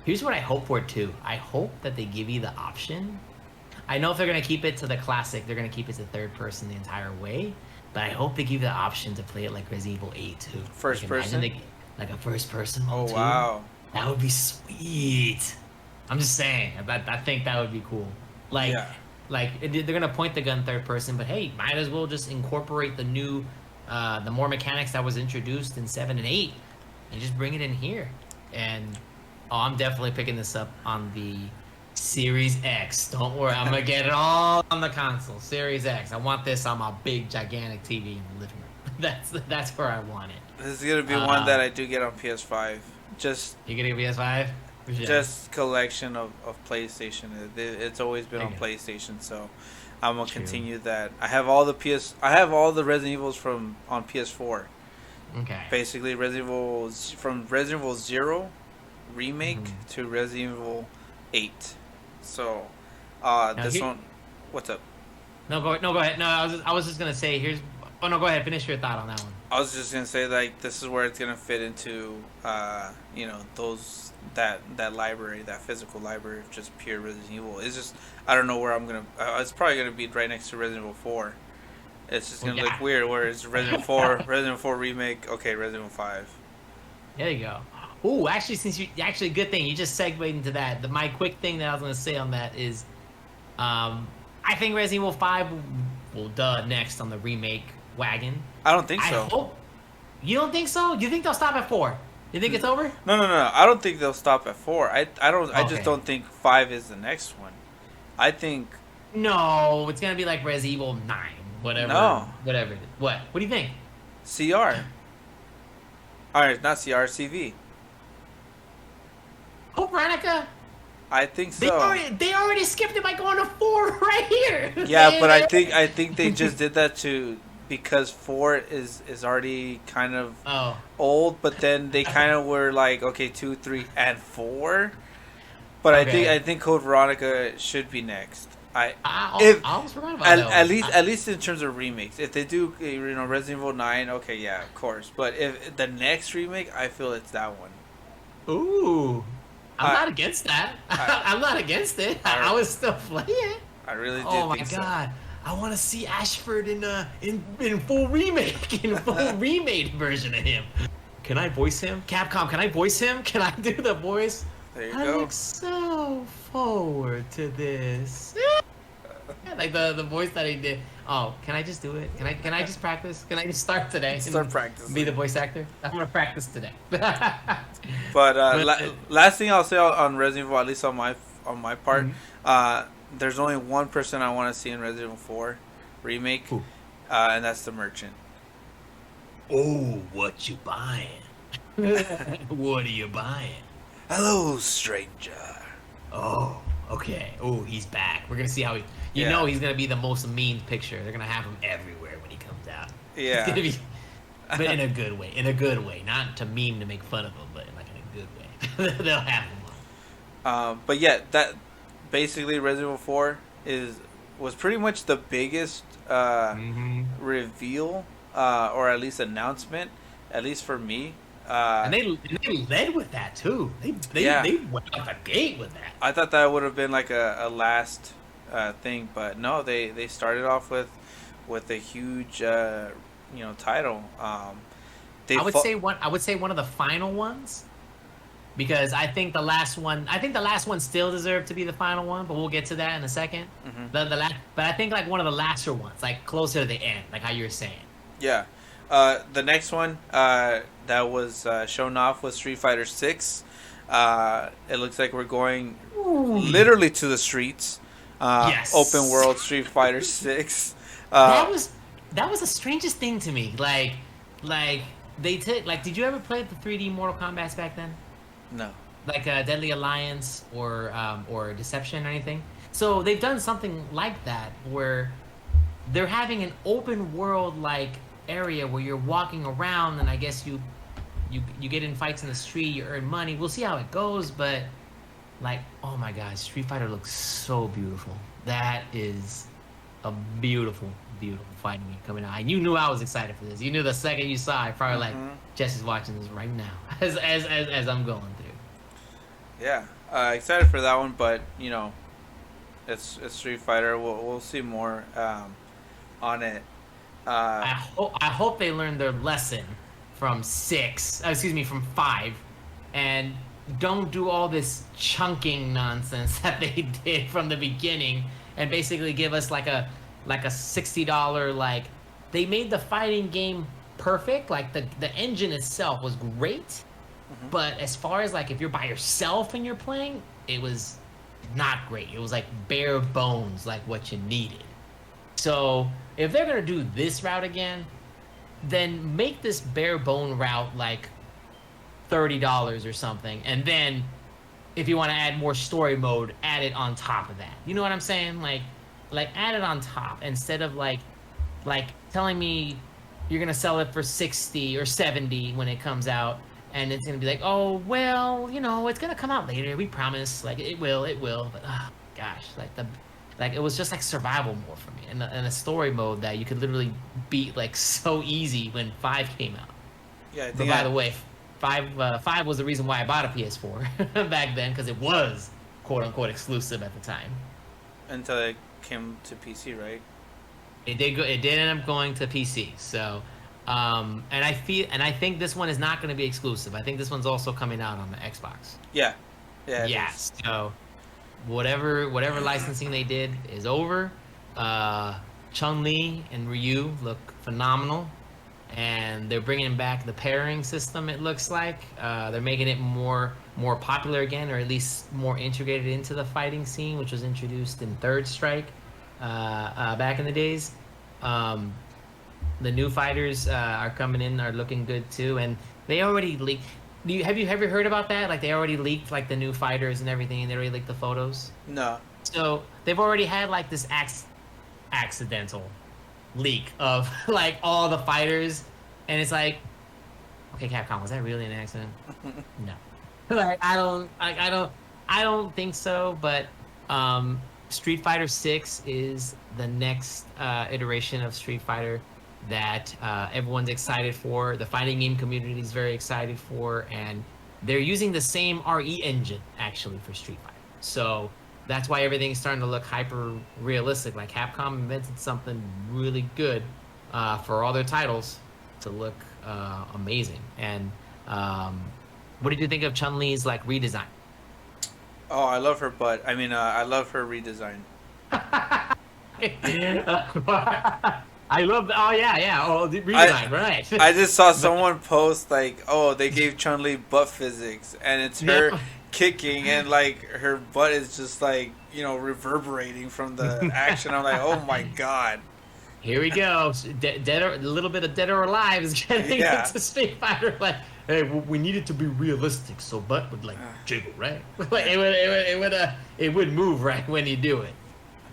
Here's what I hope for too. I hope that they give you the option. I know if they're gonna keep it to the classic, they're gonna keep it to third person the entire way. But I hope they give you the option to play it like Resident Evil 8 too. Like
First
imagine
person.
they like a first person
Oh
mode too.
wow.
That would be sweet. I'm just saying. I think that would be cool. Like
Yeah.
they're gonna point the gun third person, but hey, might as well just incorporate the more mechanics that was introduced in 7 and 8, and just bring it in here. And oh, I'm definitely picking this up on the Series X. Don't worry, I'm gonna get it all on the console. Series X. I want this on my big gigantic TV in the living room. That's where I want it.
This is gonna be one
Uh,
that I do get on PS5. Just
you getting a PS5? Yeah.
just collection of PlayStation. It's always been
There
on
you go.
PlayStation, so I'm gonna
True.
continue that. I have all the Resident Evils from on PS4.
Okay.
Basically, from Resident Evil Zero remake
Mhm.
to Resident Evil 8. So,
Now
this
here,
one, what's up?
no, go ahead. No, I was just gonna say here's. Oh no, go ahead. Finish your thought on that one.
I was just gonna say, like, this is where it's gonna fit into those that library, that physical library of just pure Resident Evil. It's just, I don't know where I'm gonna. It's probably gonna be right next to Resident Evil 4. It's just
Well,
gonna
yeah.
look weird. Where it's Resident Evil 4, Resident Evil 4 remake. Okay, Resident Evil 5.
There you go. Ooh, actually, good thing you just segued into that. My quick thing that I was gonna say on that is, I think Resident Evil 5 will next on the remake wagon.
I don't think
I
so.
hope. You don't think so? You think they'll stop at 4? You think it's over?
No, no, no. I don't think they'll stop at 4. I don't. I just
Okay.
don't think 5 is the next one. I think
No, it's gonna be like Resident Evil 9, whatever.
No.
Whatever. What? What do you think?
CR. All right, not CR, CV.
Oh, Veronica.
I think
They
so.
already skipped it by going to 4 right here.
Yeah, but I think they just did that to because 4 is already kind of
Oh.
old, but then they kind of were like, okay, 2, 3, and 4. But
Okay.
I think Code Veronica should be next. I
I
if
almost forgot about that
at
one.
least at least in terms of remakes, if they do Resident Evil 9, okay, yeah, of course. But if the next remake, I feel it's that one.
Ooh, I'm
I
not against that.
I
I'm not against it.
I,
I would still play it.
I really
Oh
did
my
think so.
god, I want to see Ashford in full remake, in full remade version of him. Can I voice him? Capcom, can I voice him? Can I do the voice?
There you
I
go.
look so forward to this. Like the voice that he did. Oh, can I just do it? Can I just practice? Can I just start today
Start
and be the
practicing.
voice actor? I'm gonna practice today.
But
But
last thing I'll say on Resident Evil, at least on my part,
Mhm.
there's only one person I want to see in Resident Evil 4 remake,
Who?
and that's the Merchant.
Oh, what you buying? What are you buying?
Hello, stranger.
Oh, okay. Oh, he's back. We're gonna see how he. You
Yeah.
know he's gonna be the most mean picture. They're gonna have him everywhere when he comes out. It's
Yeah.
gonna be, but in a good way. In a good way, not to meme to make fun of him, but like in a good way. They'll have him on.
But yeah, that basically Resident Evil 4 was pretty much the biggest
Mm-hmm.
reveal, or at least announcement, at least for me.
And they led with that too.
Yeah.
They went out the gate with that.
I thought that would have been like a last thing, but no, they started off with a huge title. They
I would
fo-
say one. I would say one of the final ones, because I think the last one. I think the last one still deserved to be the final one, but we'll get to that in a 2nd.
Mhm.
The last, but I think like one of the laster ones, like closer to the end, like how you were saying.
Yeah. The next one that was shown off was Street Fighter 6. It looks like we're going literally to the streets.
Yes.
Open world Street Fighter 6.
That was the strangest thing to me. Like they took like. Did you ever play the 3D Mortal Kombat's back then?
No.
Like Deadly Alliance or Deception or anything. So they've done something like that where they're having an open world like area where you're walking around, and I guess you get in fights in the street, you earn money. We'll see how it goes, but like, oh my god, Street Fighter looks so beautiful. That is a beautiful, beautiful fighting game coming out. And you knew I was excited for this. You knew the second you saw it, probably like,
Mhm.
Jesse's watching this right now as I'm going through.
Yeah. Excited for that one, but it's Street Fighter. We'll see more on it.
I hope they learned their lesson from 6. Excuse me, from 5, and don't do all this chunking nonsense that they did from the beginning, and basically give us like a $60 like. They made the fighting game perfect. Like the engine itself was great, but as far as like if you're by yourself and you're playing, it was not great. It was like bare bones, like what you needed. So if they're gonna do this route again, then make this bare bone route like $30 or something, and then if you want to add more story mode, add it on top of that. You know what I'm saying? Like add it on top instead of like telling me you're gonna sell it for 60 or 70 when it comes out, and it's gonna be like, oh well, it's gonna come out later. We promise. Like it will. But gosh, like it was just like survival mode for me, and a story mode that you could literally beat like so easy when 5 came out.
Yeah. I
But
think
by the way, 5 was the reason why I bought a PS4 back then, because it was quote unquote exclusive at the time.
until it came to PC, right?
It did end up going to PC. So, and I think this one is not going to be exclusive. I think this one's also coming out on the Xbox.
Yeah. Yeah. it
Yeah.
is.
So, whatever licensing they did is over. Chun-Li and Ryu look phenomenal, and they're bringing back the pairing system. It looks like they're making it more popular again, or at least more integrated into the fighting scene, which was introduced in Third Strike back in the days. The new fighters are coming in, are looking good too, and they already leaked. Have you ever heard about that? Like they already leaked like the new fighters and everything, and they already leaked the photos.
No.
So they've already had like this accidental leak of like all the fighters, and it's like, okay, Capcom, was that really an accident? No. Like I don't think so, but Street Fighter 6 is the next iteration of Street Fighter that everyone's excited for. The fighting game community is very excited for, and they're using the same RE engine actually for Street Fighter. So that's why everything's starting to look hyper realistic. Like Capcom invented something really good for all their titles to look amazing. And what did you think of Chun-Li's like redesign?
Oh, I love her butt. I mean, I love her redesign.
I love. Oh yeah. Oh, the redesign, right?
I just saw someone post like, oh, they gave Chun-Li butt physics, and it's her kicking, and like her butt is just like reverberating from the action. I'm like, oh my god.
Here we go. A little bit of Dead or Alive is getting into Street Fighter. Like, hey, we need it to be realistic, so butt would like jiggle, right? Like it would move right when you do it.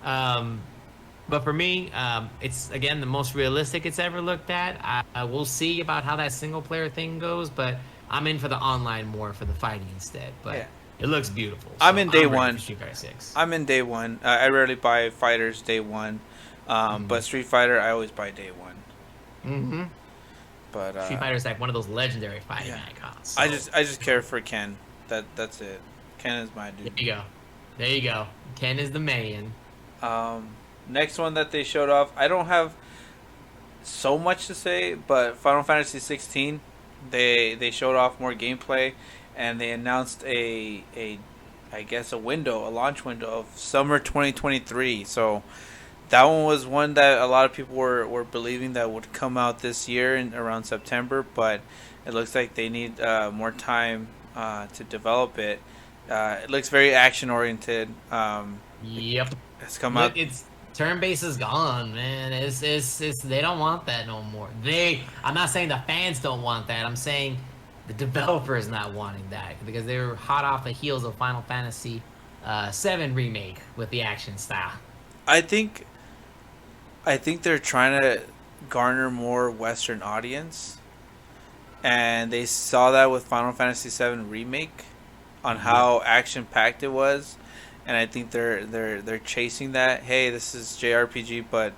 But for me, it's again the most realistic it's ever looked at. I will see about how that single player thing goes, but I'm in for the online more for the fighting instead. But it looks beautiful. So
I'm in day one.
Street Fighter 6.
I'm in day one. I rarely buy fighters day one. But Street Fighter, I always buy day one.
Mm-hmm.
But
Street Fighter is like one of those legendary fighting icons. So.
I just care for Ken. That's it. Ken is my dude.
There you go. Ken is the man.
Next one that they showed off, I don't have so much to say, but Final Fantasy 16, they showed off more gameplay, and they announced a launch window of summer 2023. So. That one was one that a lot of people were believing that would come out this year in around September, but it looks like they need more time to develop it. It looks very action oriented.
Yep.
It's come out.
It's turn-based is gone, man. It's they don't want that no more. I'm not saying the fans don't want that. I'm saying the developer is not wanting that because they were hot off the heels of Final Fantasy 7 remake with the action style.
I think they're trying to garner more Western audience, and they saw that with Final Fantasy VII Remake, on how action packed it was, and I think they're chasing that. Hey, this is JRPG, but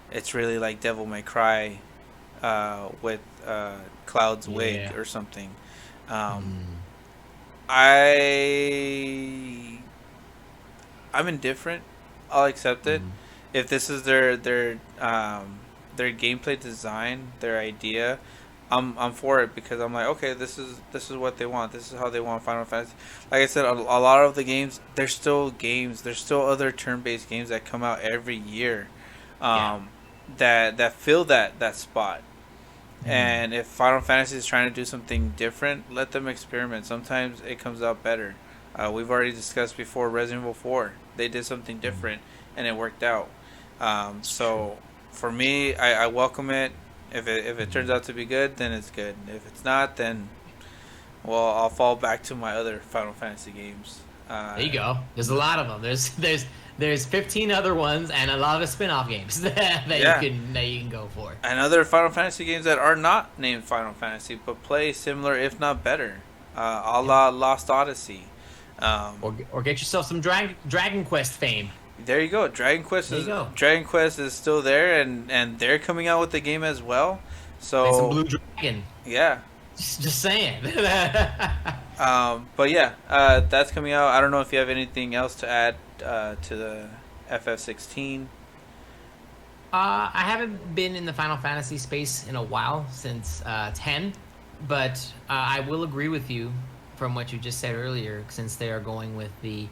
it's really like Devil May Cry, with Cloud's wig or something. I'm indifferent. I'll accept it. If this is their gameplay design, their idea, I'm for it because I'm like, okay, this is what they want. This is how they want Final Fantasy. Like I said, a lot of the games, there's still other turn-based games that come out every year, that fill that spot. And if Final Fantasy is trying to do something different, let them experiment. Sometimes it comes out better. We've already discussed before Resident Evil 4. They did something different and it worked out. So for me, I welcome it. If it turns out to be good, then it's good. If it's not, then I'll fall back to my other Final Fantasy games.
There you go. There's a lot of them. There's 15 other ones and a lot of spin-off games that you can go for.
And other Final Fantasy games that are not named Final Fantasy but play similar, if not better, a la Lost Odyssey.
Or get yourself some Dragon Quest fame.
There you go. Dragon Quest is still there, and they're coming out with the game as well. So
like some Blue Dragon.
Yeah.
Just saying.
But yeah, that's coming out. I don't know if you have anything else to add to the FF16.
I haven't been in the Final Fantasy space in a while, since 10, but I will agree with you from what you just said earlier, since they are going with the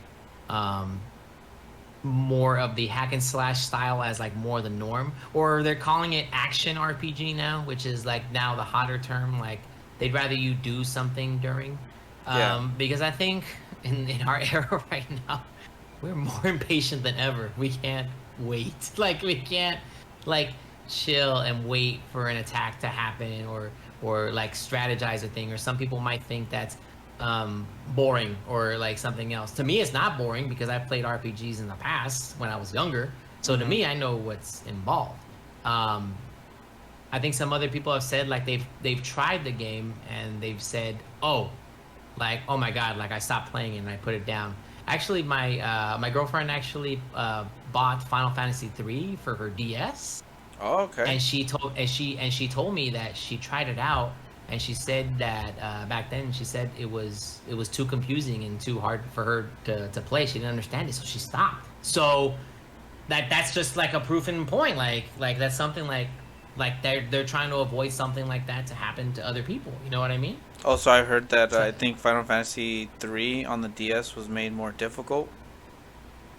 more of the hack and slash style as like more the norm, or they're calling it action RPG now, which is like now the hotter term. Like they'd rather you do something during, because I think in our era right now, we're more impatient than ever. We can't wait. Like we can't like chill and wait for an attack to happen or like strategize a thing. Or some people might think that's boring or like something else. To me, it's not boring because I've played RPGs in the past when I was younger. So to me, I know what's involved. I think some other people have said like they've tried the game and they've said, oh my god, like I stopped playing it and I put it down. Actually, my girlfriend actually bought Final Fantasy 3 for her DS,
Oh, okay.
and she told me that she tried it out, and she said that back then she said it was too confusing and too hard for her to play. She didn't understand it, so she stopped. So that's just like a proof in point. Like that's something like they're trying to avoid something like that to happen to other people. You know what I mean?
Also, I heard that
So,
I think Final Fantasy 3 on the DS was made more difficult.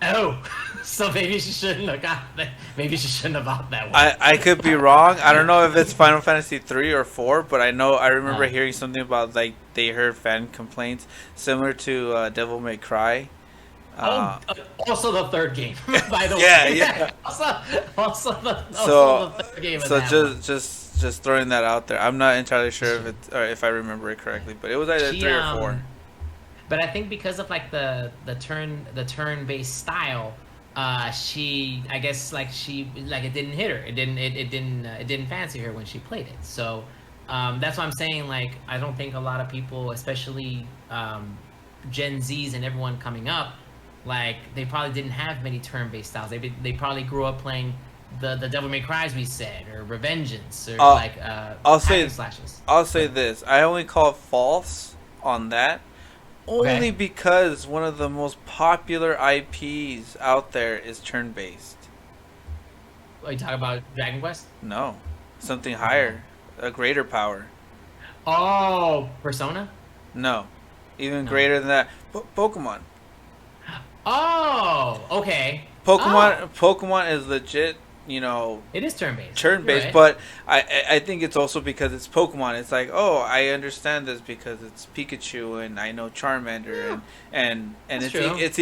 oh, so maybe she shouldn't have got that. Maybe she shouldn't have bought that one.
I could be wrong. I don't know if it's Final Fantasy 3 or 4, but I remember
Uh,
hearing something about like they heard fan complaints similar to Devil May Cry.
oh,
Uh,
also the third game, by the
yeah,
way.
yeah.
Also
So
the third game of
so
that one.
just throwing that out there. I'm not entirely sure if it or if I remember it correctly, but it was either
She
3 or 4.
But I think because of like the turn based style, she I guess like she like it didn't hit her. It didn't fancy her when she played it. So that's why I'm saying like I don't think a lot of people, especially Gen Zs and everyone coming up, like they probably didn't have many turn based styles. They probably grew up playing the Devil May Cries we said, or Revengeance, or
Uh,
like
I'll
hack
say
and slashes.
I'll say this. I only call false on that only
Okay.
because one of the most popular IPs out there is turn based.
Are you talking about Dragon Quest?
No, something
Oh.
higher, a greater power.
Oh, Persona?
No, even
No.
greater than that. Pokemon.
Oh, okay. Oh,
Pokemon is legit. You know,
it is turn based.
turn
You're
based,
right.
but I think it's also because it's Pokemon. It's like, oh, I understand this because it's Pikachu and I know Charmander,
Yeah,
and
that's true.
it's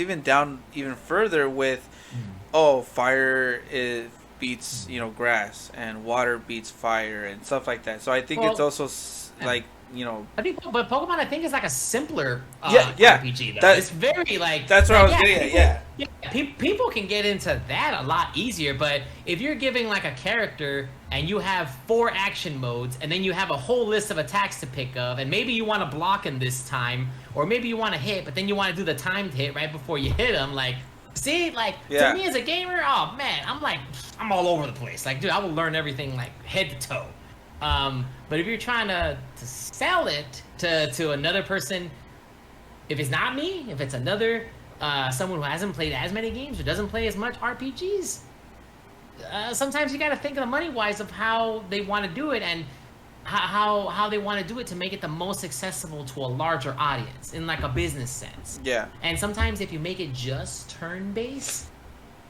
even down even further with,
Mm.
oh, fire is beats,
Mm.
grass, and water beats fire and stuff like that. So I think it's
Well,
also
yeah.
like,
I think, but Pokemon, I think is like a simpler
yeah,
RPG though.
that
It's very
that's what I
like
was
yeah,
getting at.
people
Yeah,
yeah, people can get into that a lot easier. But if you're giving like a character and you have 4 action modes, and then you have a whole list of attacks to pick of, and maybe you want to block in this time, or maybe you want to hit, but then you want to do the timed hit right before you hit them, like. See, like to
yeah,
me as a gamer, oh man, I'm all over the place. Like, dude, I will learn everything like head to toe. But if you're trying to sell it to another person, if it's not me, if it's another someone who hasn't played as many games or doesn't play as much RPGs, sometimes you got to think of the money wise of how they want to do it, and how they want to do it to make it the most accessible to a larger audience in like a business sense.
yeah,
And sometimes if you make it just turn based,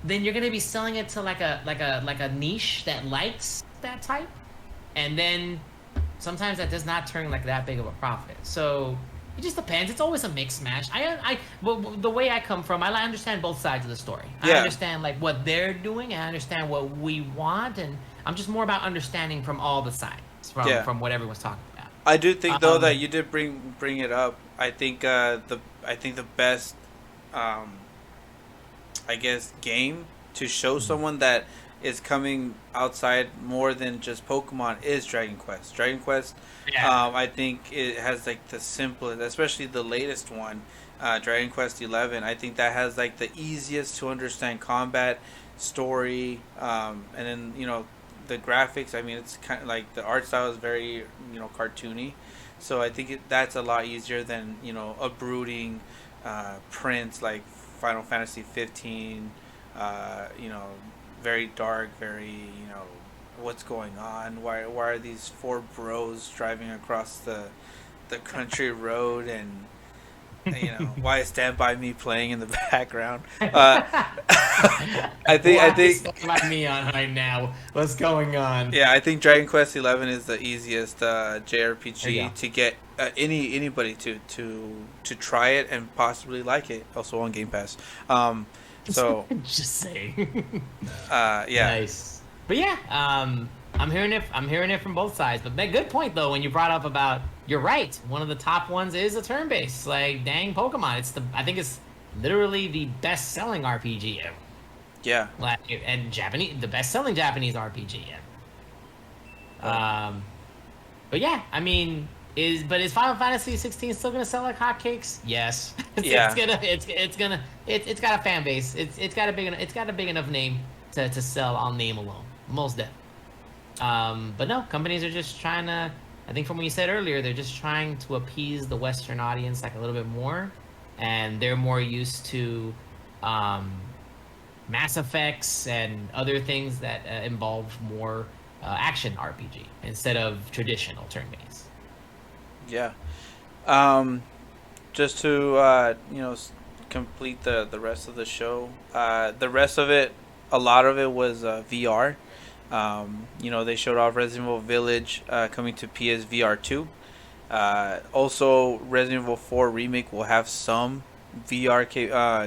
then you're gonna be selling it to like a niche that likes that type, and then sometimes that does not turn like that big of a profit. So it just depends. It's always a mixed match. Well, the way I come from, I understand both sides of the story. I
yeah.
understand like what they're doing. I understand what we want, and I'm just more about understanding from all the sides,
Yeah.
from what everyone's talking about.
I do think though that
Um,
you did bring it up. I think the best, um, I guess, game to show someone that is coming outside more than just Pokemon is Dragon Quest. Dragon Quest,
yeah,
I think it has like the simplest, especially the latest one, Dragon Quest 11. I think that has like the easiest to understand combat, story, and then the graphics. I mean, it's kind of like the art style is very cartoony, so I think that's a lot easier than a brooding prince like Final Fantasy 15. You know, very dark, very what's going on? Why are these four bros driving across the country road, and why is Stand By Me playing in the background? I
why
think
is that me on right now? What's going on?
yeah, I think Dragon Quest 11 is the easiest
There you
JRPG
go.
to get anybody to try it and possibly like it. Also on Game Pass. So
Just saying.
yeah,
Nice. But yeah, I'm hearing it. I'm hearing it from both sides. But that good point though, when you brought up about, you're right. One of the top ones is a turn-based. Like dang, Pokemon. I think it's literally the best-selling RPG ever.
yeah.
Like and the best-selling Japanese RPG ever.
Uh,
But yeah, I mean, Is Final Fantasy 16 still gonna sell like hotcakes? Yes.
Yeah.
It's got a fan base. It's got a big enough name to sell on name alone. Most definitely. But no, companies are just trying to. I think from what you said earlier, they're just trying to appease the Western audience like a little bit more, and they're more used to Mass Effects and other things that involve more action RPG instead of traditional turn-based.
Yeah. Just to complete the rest of the show. The rest of it, a lot of it was VR. They showed off Resident Evil Village coming to PSVR 2. Also, Resident Evil 4 Remake will have some VR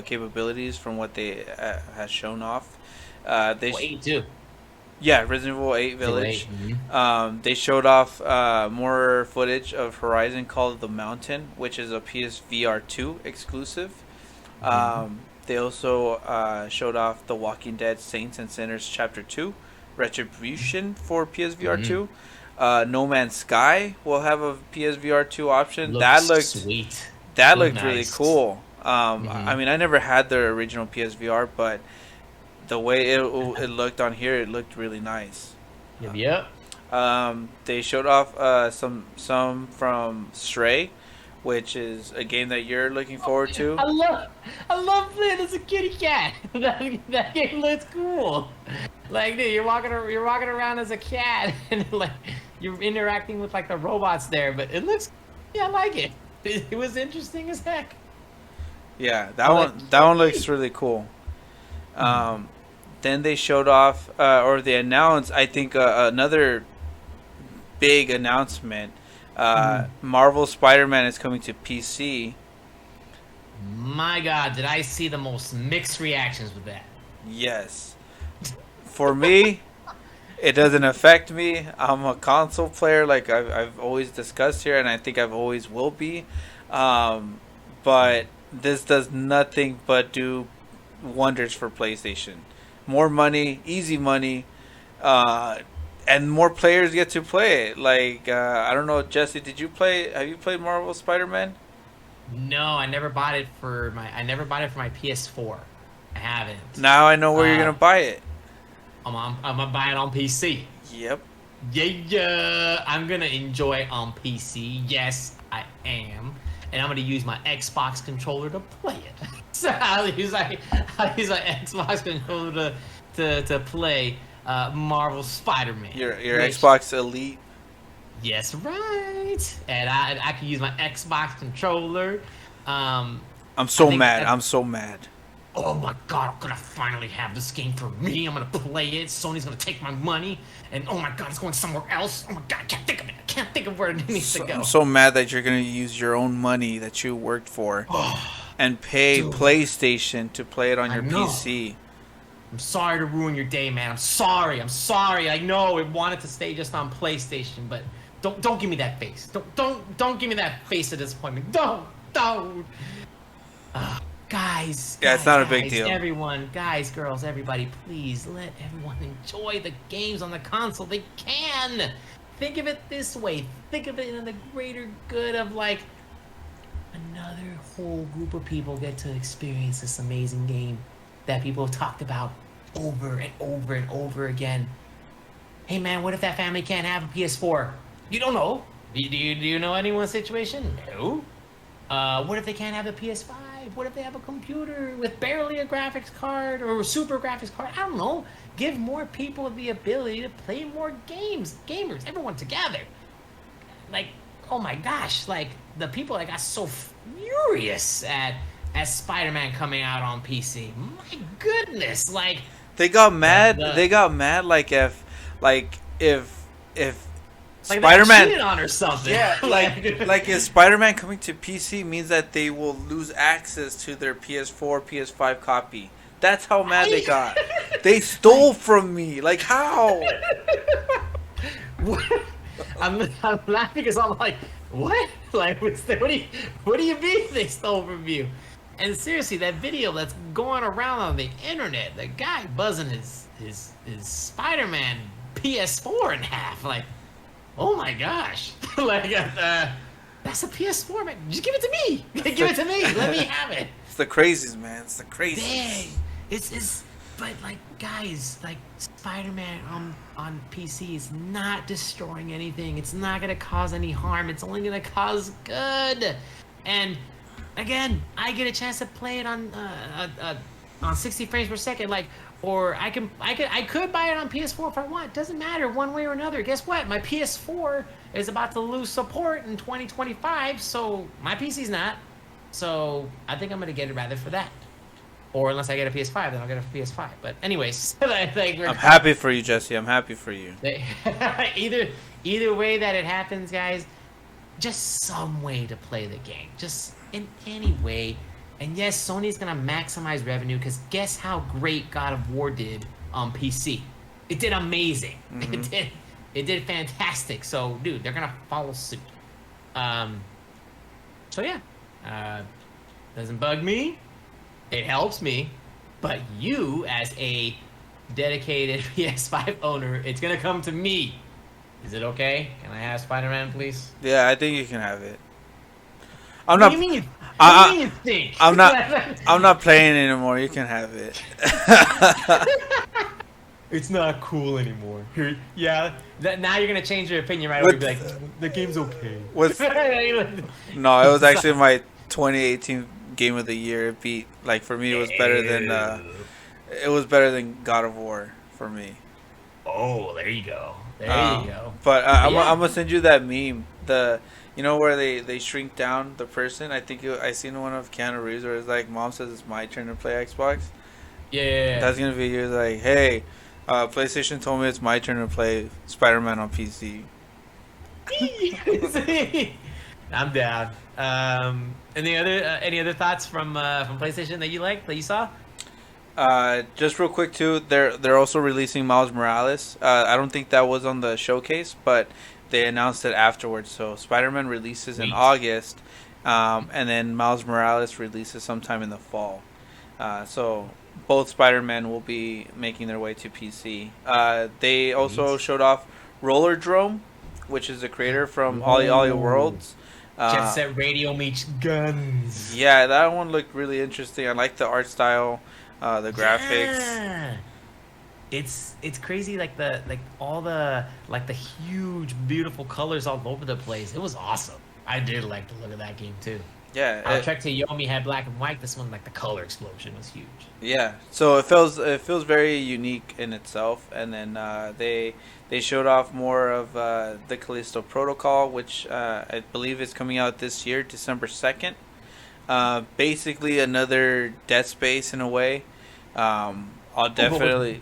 capabilities from what they has shown off.
Wait, too.
Yeah, Resident Evil 8 Village.
Mm-hmm.
They showed off more footage of Horizon Call of the Mountain, which is a PSVR 2 exclusive. They also showed off The Walking Dead Saints and Sinners Chapter 2, Retribution for PSVR 2. No Man's Sky will have a PSVR 2 option.
Looks sweet.
That looked
nice.
really cool. I mean, I never had the original PSVR, but the way it looked on here, it looked really nice.
Yep.
They showed off some from Stray, which is a game that you're looking forward to.
I love playing as a kitty cat. that game looks cool. Like, dude, you're walking around as a cat, and like you're interacting with like the robots there. But it looks, I like it. It was interesting as heck.
Yeah, that one looks really cool. Then they showed off, or they announced, I think, another big announcement. Marvel Spider-Man is coming to PC.
My God, did I see the most mixed reactions with that?
Yes. For me, it doesn't affect me. I'm a console player, like I've always discussed here, and I think I've always will be. But this does nothing but do wonders for PlayStation. More money, easy money, and more players get to play it. Like I don't know, Jesse, have you played Marvel Spider-Man?
No, I never bought it for my PS4. I haven't.
Now I know where you're gonna buy it.
I'm gonna buy it on PC.
Yep.
Yeah. I'm gonna enjoy it on PC. Yes, I am, and I'm gonna use my Xbox controller to play it. So I'll use my Xbox controller to play Marvel Spider-Man.
Your Xbox Elite.
Yes, right. And I can use my Xbox controller.
I'm so mad. I'm so mad.
Oh my God, I'm gonna finally have this game for me. I'm gonna play it. Sony's gonna take my money, and oh my God, it's going somewhere else. Oh my God, I can't think of it. I can't think of where it needs to go.
I'm so mad that you're gonna use your own money that you worked for and pay PlayStation to play it on your PC.
I'm sorry to ruin your day, man. I'm sorry. I know it wanted to stay just on PlayStation, but don't give me that face. Don't give me that face of disappointment. Don't. Guys.
Yeah, it's not a big deal.
Everyone, guys, girls, everybody, please let everyone enjoy the games on the console. They can. Think of it this way. Think of it in the greater good of like another whole group of people get to experience this amazing game that people have talked about over and over and over again. Hey man, what if that family can't have a PS4? You don't know. Do you know anyone's situation? No. What if they can't have a PS5? What if they have a computer with barely a graphics card or a super graphics card? I don't know. Give more people the ability to play more games. Gamers, everyone together. Like, oh my gosh, like the people that got so furious at Spider-Man coming out on PC. My goodness, like
they got mad. They got mad like if Spider-Man
cheated on or something.
Yeah, like if Spider-Man coming to PC means that they will lose access to their PS4, PS5 copy. That's how mad they got. They stole from me. Like how?
I'm laughing because I'm like, what? Like, what do you mean they stole from you? And seriously, that video that's going around on the internet, the guy buzzing his Spider-Man PS4 in half, like, oh my gosh, like that's a PS4, man. Just give it to me. Give it to me. Let me have it.
It's the crazies, man. It's the
Dang,
crazies.
it's but like guys, like Spider-Man on PC is not destroying anything. It's not gonna cause any harm. It's only gonna cause good. And again, I get a chance to play it on 60 frames per second, like, or I could buy it on PS4 if I want. Doesn't matter one way or another. Guess what? My PS4 is about to lose support in 2025, so my PC's not. So I think I'm gonna get it rather for that. Or unless I get a PS5, then I'll get a PS5. But anyways, I think
I'm happy for you, Jesse. I'm happy for you.
either way that it happens, guys, just some way to play the game. Just in any way. And yes, Sony's gonna maximize revenue because guess how great God of War did on PC? It did amazing.
Mm-hmm.
It did fantastic. So, dude, they're gonna follow suit. So yeah, doesn't bug me. It helps me, but you, as a dedicated PS5 owner, it's gonna come to me. Is it okay? Can I have Spider-Man, please?
Yeah, I think you can have it.
What do you mean? What do you think?
I'm not playing anymore. You can have it.
It's not cool anymore. Yeah, now you're gonna change your opinion right away. Be like, the game's okay.
No, it was actually my 2018 game of the year. It beat, like, for me, it was better than God of War for me.
Oh, there you go. There you go.
But I'm gonna send you that meme. Where they shrink down the person. I think I seen one of Keanu Reeves where it's like, Mom says it's my turn to play Xbox.
Yeah. That's
gonna be yours. Like, hey, PlayStation told me it's my turn to play Spider-Man on PC.
I'm down. Any other thoughts from PlayStation that you saw?
Just real quick too, they're also releasing Miles Morales. I don't think that was on the showcase, but they announced it afterwards. So Spider-Man releases in August, and then Miles Morales releases sometime in the fall. So both Spider-Man will be making their way to PC. They also showed off Roller Drome, which is a creator from Ollie Worlds.
Jet Set Radio meets guns.
Yeah, that one looked really interesting. I like the art style, the graphics.
Yeah. It's crazy, like all the huge beautiful colors all over the place. It was awesome. I did like the look of that game too.
Yeah,
Trek to Yomi had black and white. This one, like, the color explosion was huge.
Yeah, so it feels very unique in itself. And then they showed off more of the Callisto Protocol, which I believe is coming out this year, December 2nd. Basically another Dead Space in a way. I'll definitely.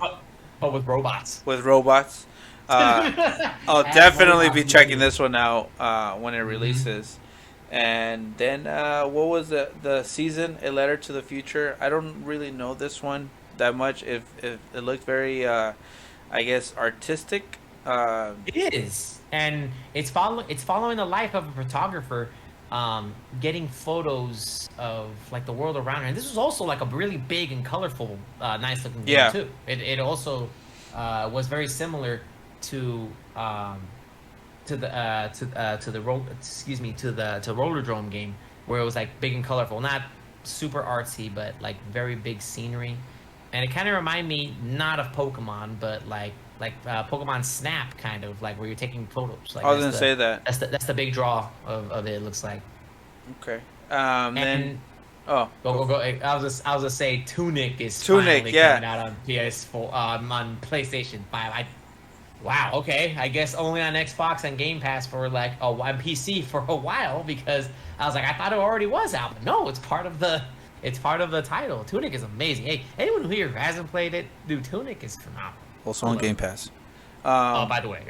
But with robots.
With robots. I'll definitely be checking this one out when it releases. And then what was the season? A Letter to the Future. I don't really know this one that much. If it looked very, I guess, artistic.
It is, and it's following the life of a photographer, getting photos of, like, the world around her. And this was also, like, a really big and colorful, nice looking game too. It also was very similar to Rollerdrome game, where it was, like, big and colorful, not super artsy, but, like, very big scenery. And it kind of reminded me not of Pokemon, but like Pokemon Snap, kind of like where you're taking photos. Like,
I was gonna say that.
That's the big draw of it. It looks like.
Okay.
Go. I was gonna say Tunic is
Tunic,
finally coming out on PS4, on PlayStation 5. Wow. Okay. I guess only on Xbox and Game Pass for, like, on PC for a while, because I was like, I thought it already was out, but no, it's part of the title. Tunic is amazing. Hey, anyone here who hasn't played it, dude, Tunic is phenomenal.
Also on Game Pass.
By the way.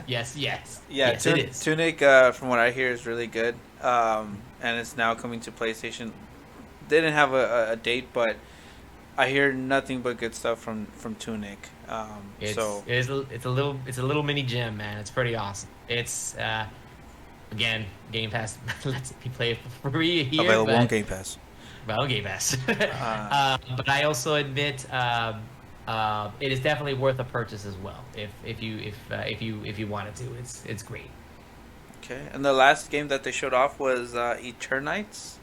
Yes.
Yeah,
yes, it is.
Tunic, from what I hear, is really good. And it's now coming to PlayStation. They didn't have a date, but I hear nothing but good stuff from Tunic.
It's a little mini gem, man. It's pretty awesome. It's again, Game Pass lets me play it for free here.
Available on Game Pass.
Well, Game Pass. But I also admit, it is definitely worth a purchase as well. If you wanted to, it's great.
Okay, and the last game that they showed off was Eternites.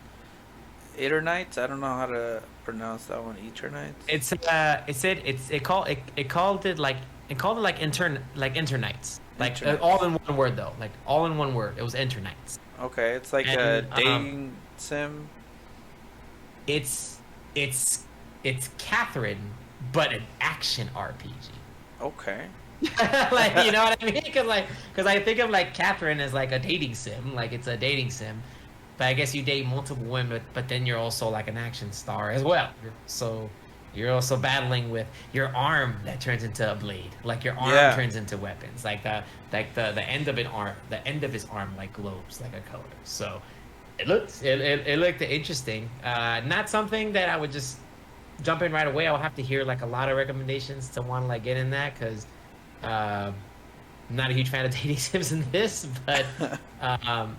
Eternites. I don't know how to pronounce that one. Eternites.
It called it like internights, like
Eternites.
all in one word though, like all in one word. It was internights,
Okay, it's like a
and
dating sim.
it's it's it's Catherine, but an action RPG.
Okay.
Like, you know what I mean? Cause I think of like Catherine as like a dating sim, like it's a dating sim. But I guess you date multiple women, but then you're also like an action star as well. So you're also battling with your arm that turns into a blade, like your arm
Yeah.
turns into weapons, like the end of an arm, the end of his arm like globes, like a color. So it looked interesting. Not something that I would just jump in right away. I'll have to hear like a lot of recommendations to want to like get in that because uh, I'm not a huge fan of dating sims in this, um,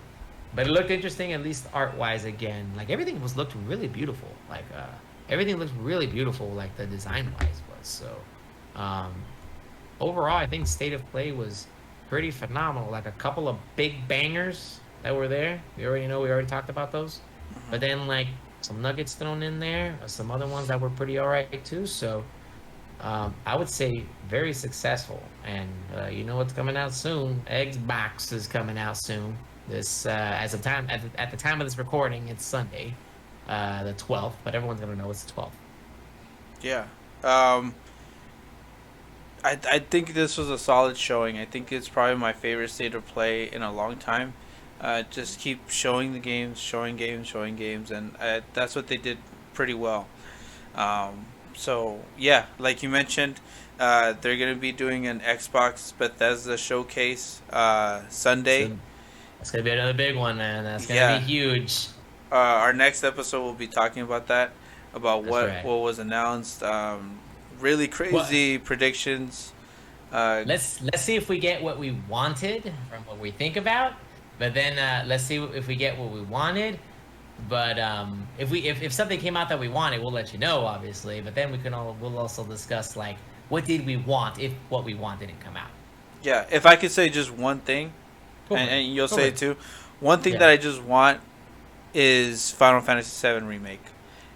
but it looked interesting at least art wise again. Like everything was looked really beautiful. Like everything looked really beautiful. Like the design wise was so. Um, Overall, I think state of play was pretty phenomenal. Like a couple of big bangers that were there. We already talked about those. But
Hmm.
then like some nuggets thrown in there, some other ones that were pretty all right too. So I would say very successful. And you know what's coming out soon? Xbox is coming out soon. This as of time at the time of this recording, it's Sunday, the 12th. But everyone's gonna know it's the 12th.
Yeah. Um, I think this was a solid showing. I think it's probably my favorite state of play in a long time. Just keep showing the games, showing games, showing games, and that's what they did pretty well. So yeah, like you mentioned, they're gonna be doing an Xbox Bethesda showcase Sunday.
So that's gonna be another big one, man. That's gonna be
Yeah,
huge.
our next episode will be talking about that, about
That's
what
right.
was announced. Really
What?
crazy predictions. Uh,
Let's see if we get what we wanted from what we think about. But then let's see if we get what we wanted. But if something came out that we wanted, we'll let you know, obviously. But then we'll also discuss like what did we want if what we want didn't come out.
yeah, if I could say just one thing,
Go for it.
and you'll
Go for
say
it.
it too, one thing
Yeah.
that I just want is Final Fantasy VII remake.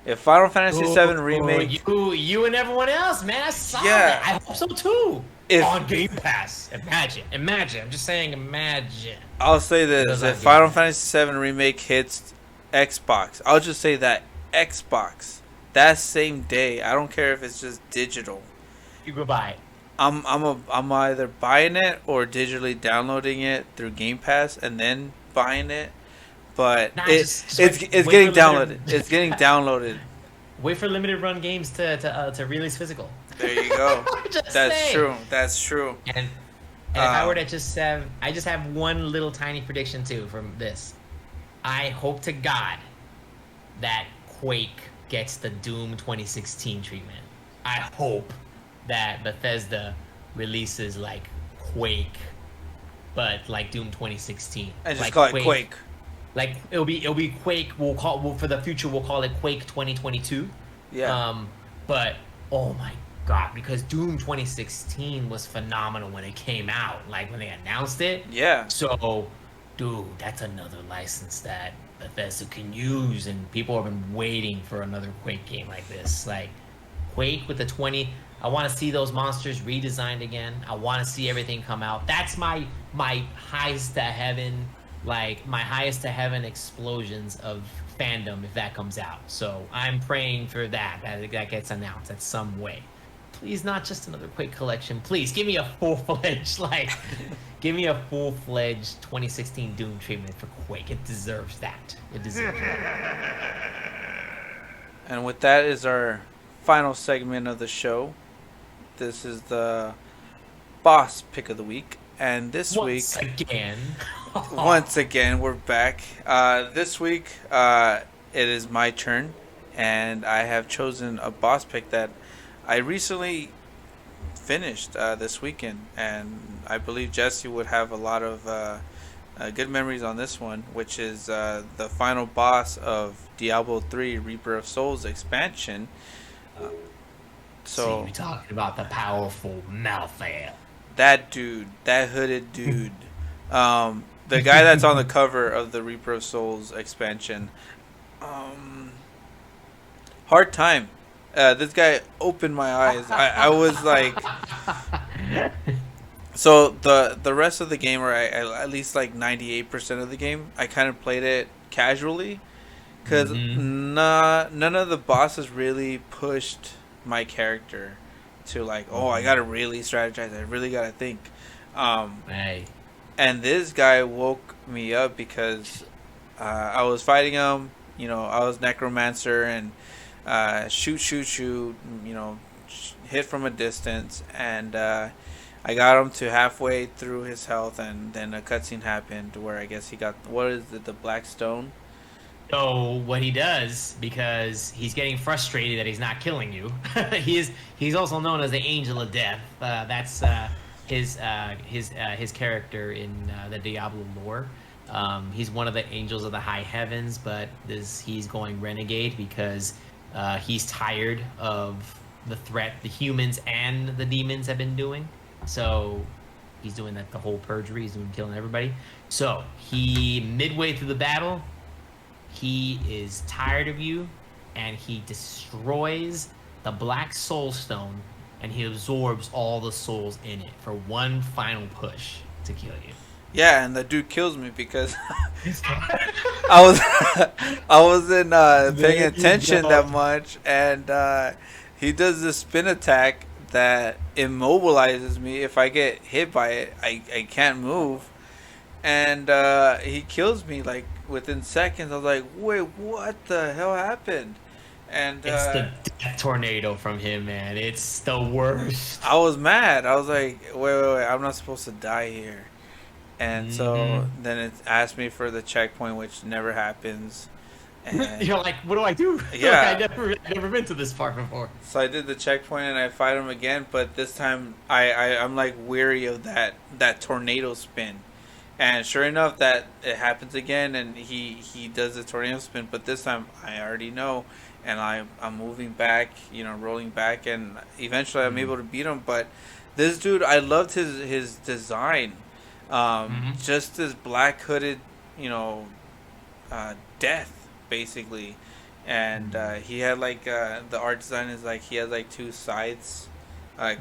If Final Fantasy VII
Oh,
remake,
you and everyone else, man. I saw that.
yeah,
I hope so too.
if
On Game Pass. Imagine. I'm just saying, imagine.
I'll say
It
this,
was
if
on Game
Final
Pass.
Fantasy VII remake hits Xbox, I'll just say that Xbox that same day. I don't care if it's just digital.
You go buy it.
I'm either buying it or digitally downloading it through Game Pass and then buying it. But
Nah, just
it's
wait for
getting
limited.
downloaded. It's getting downloaded.
Wait for limited run games to release physical.
There you go.
Just
That's
saying.
true. That's true.
And if I were
Um,
to I just have one little tiny prediction too from this. I hope to God that Quake gets the Doom 2016 treatment. I hope that Bethesda releases like Quake, but like Doom 2016,
and just
like
call it Quake.
like it'll be Quake. For the future we'll call it Quake 2022.
Yeah.
But oh my God, because Doom 2016 was phenomenal when it came out, like when they announced it.
Yeah.
So, dude, that's another license that Bethesda can use, and people have been waiting for another Quake game like this. Like Quake with the 20. I want to see those monsters redesigned again. I want to see everything come out. That's my highest to heaven, like my highest to heaven explosions of fandom if that comes out. So I'm praying for that gets announced at some way. Please, not just another Quake collection. Please give me a full fledged give me a full fledged 2016 Doom treatment for Quake. It deserves that. It deserves that.
And with that is our final segment of the show. This is the boss pick of the week. And this week,
Once again.
once again, we're back. This week, it is my turn. And I have chosen a boss pick that I recently finished this weekend. And I believe Jesse would have a lot of good memories on this one, which is the final boss of Diablo 3 Reaper of Souls expansion. So
you're talking about the powerful Malthael.
that dude, that hooded dude, the guy that's on the cover of the Reaper of Souls expansion, um, hard time. This guy opened my eyes. I was like, so the rest of the game, or at least like 98% of the game, I kind of played it casually, because
Mm-hmm.
none of the bosses really pushed my character to like, oh, I
Mm-hmm.
gotta really strategize. I really gotta think. Um,
Hey.
and this guy woke me up because I was fighting him. You know, I was necromancer and shoot. You know, hit from a distance, and I got him to halfway through his health, and then a cutscene happened where I guess he got, what is it, the black stone.
So what he does, because he's getting frustrated that he's not killing you, he's also known as the Angel of Death. That's his character in the Diablo lore. He's one of the angels of the high heavens, but he's going renegade because he's tired of the threat the humans and the demons have been doing. So he's doing the whole purgery. He's doing killing everybody. So he midway through the battle, he is tired of you, and he destroys the Black Soul Stone, and he absorbs all the souls in it for one final push to kill you.
Yeah, and the dude kills me because I was I wasn't paying
There you
attention
go.
that much, and he does this spin attack that immobilizes me. If I get hit by it, I can't move, and he kills me like within seconds. I was like, wait, what the hell happened? And
It's the death tornado from him, man. It's the worst.
I was mad. I was like, wait, I'm not supposed to die here. And
Hmm.
so then it asked me for the checkpoint, which never happens. And
You're like, what do I do? Like,
yeah,
I've never been to this part before.
so I did the checkpoint and I fight him again, but this time I'm like weary of that tornado spin. And sure enough, that it happens again, and he does the tornado spin. But this time, I already know, and I'm moving back, you know, rolling back, and eventually I'm
Mm-hmm.
able to beat him. But this dude, I loved his design,
Mm-hmm.
just this black hooded, you know, death basically, and he had like the art design is like he has like two scythes,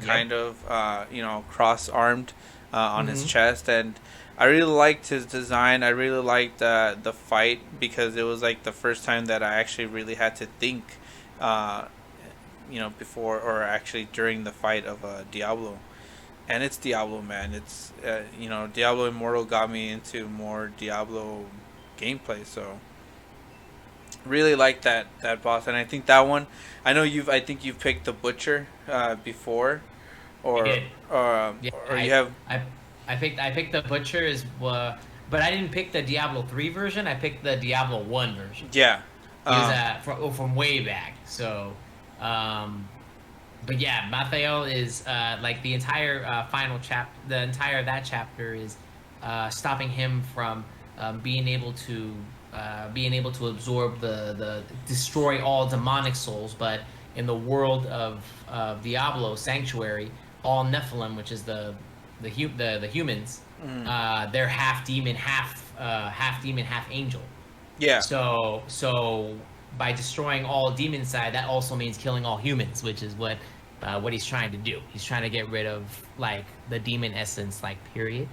Yep.
kind of you know, cross armed on his
Mm-hmm.
chest, and I really liked his design. I really liked the fight because it was like the first time that I actually really had to think, uh, you know, before or actually during the fight of Diablo. And it's Diablo, man. It's you know, Diablo Immortal got me into more Diablo gameplay, so really like that boss. And I think that one, I think you've picked the Butcher before,
I
or
did. Yeah,
or you have.
I picked the butcher but I didn't pick the Diablo 3 version. I picked the Diablo 1 version.
Yeah.
Because
um
from way back. So, um, but yeah, Mathael is like the entire final the entire that chapter is stopping him from being able to absorb the destroy all demonic souls, but in the world of Diablo Sanctuary, all Nephilim, which is the humans,
mm,
they're half demon, half angel.
yeah.
So by destroying all demon side, that also means killing all humans, which is what he's trying to do. He's trying to get rid of like the demon essence, like period.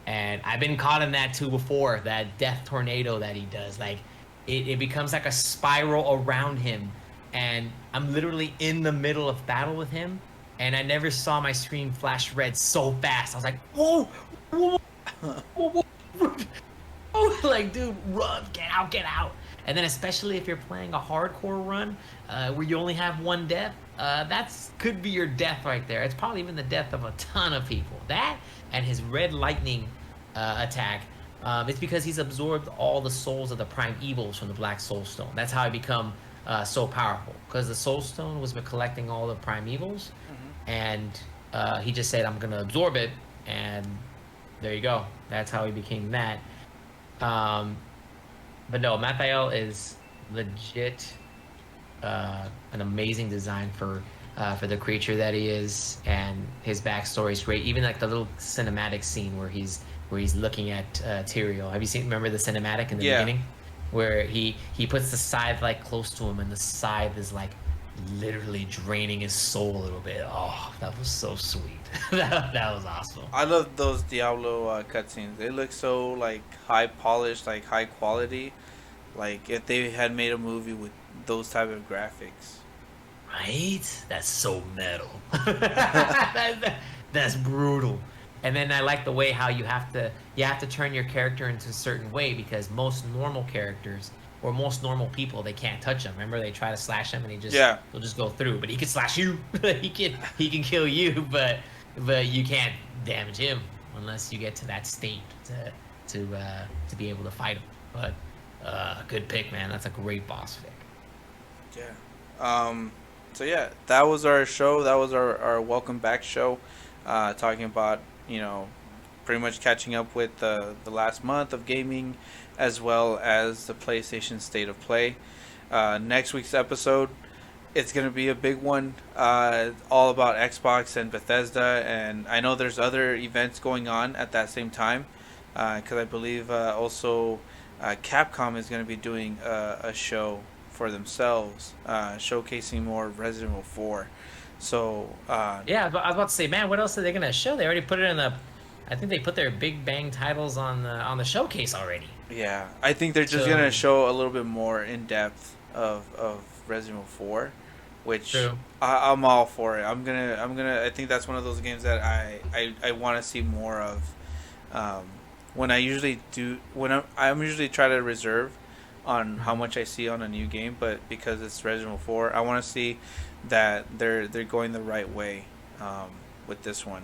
And I've been caught in that too before. That death tornado that he does, like it becomes like a spiral around him, and I'm literally in the middle of battle with him, and I never saw my screen flash red so fast. I was like, whoa, whoa, whoa, whoa. Oh, like, dude, run, get out. And then, especially if you're playing a hardcore run where you only have one death, that's could be your death right there. It's probably even the death of a ton of people. That and his red lightning attack, it's because he's absorbed all the souls of the prime evils from the Black Soul Stone. That's how he become so powerful. Because the Soul Stone was collecting all the prime evils,
Hmm.
and he just said, "I'm gonna absorb it," and there you go. That's how he became that. Um, but no, Mathael is legit an amazing design for for the creature that he is, and his backstory is great. Even like the little cinematic scene where he's looking at Tyrael. Have you seen? Remember the cinematic in the
Yeah.
beginning, where he puts the scythe like close to him, and the scythe is like literally draining his soul a little bit. Oh, that was so sweet. That was awesome.
I love those Diablo cutscenes. They look so like high polished, like high quality. Like if they had made a movie with those type of graphics.
Right? That's so metal. That's brutal. And then I like the way how you have to turn your character into a certain way, because most normal characters or most normal people, they can't touch him. Remember, they try to slash him and he'll just go through. But he can slash you. he can kill you, but you can't damage him unless you get to that state to be able to fight him. But good pick, man. That's a great boss pick.
Yeah. So yeah, that was our show. That was our welcome back show, talking about, pretty much catching up with the last month of gaming, as well as the PlayStation State of Play. Next week's episode, it's gonna be a big one, all about Xbox and Bethesda, and I know there's other events going on at that same time, because I believe also Capcom is gonna be doing a show for themselves, showcasing more Resident Evil 4. So
yeah, I was about to say, man, what else are they gonna show? They already put it in the. I think they put their big bang titles on the showcase already.
yeah, I think they're just gonna show a little bit more in depth of Resident Evil 4, which
True.
I'm all for it. I think that's one of those games that I want to see more of. When I usually do, I'm usually try to reserve on how much I see on a new game, but because it's Resident Evil 4, I want to see that they're going the right way with this one.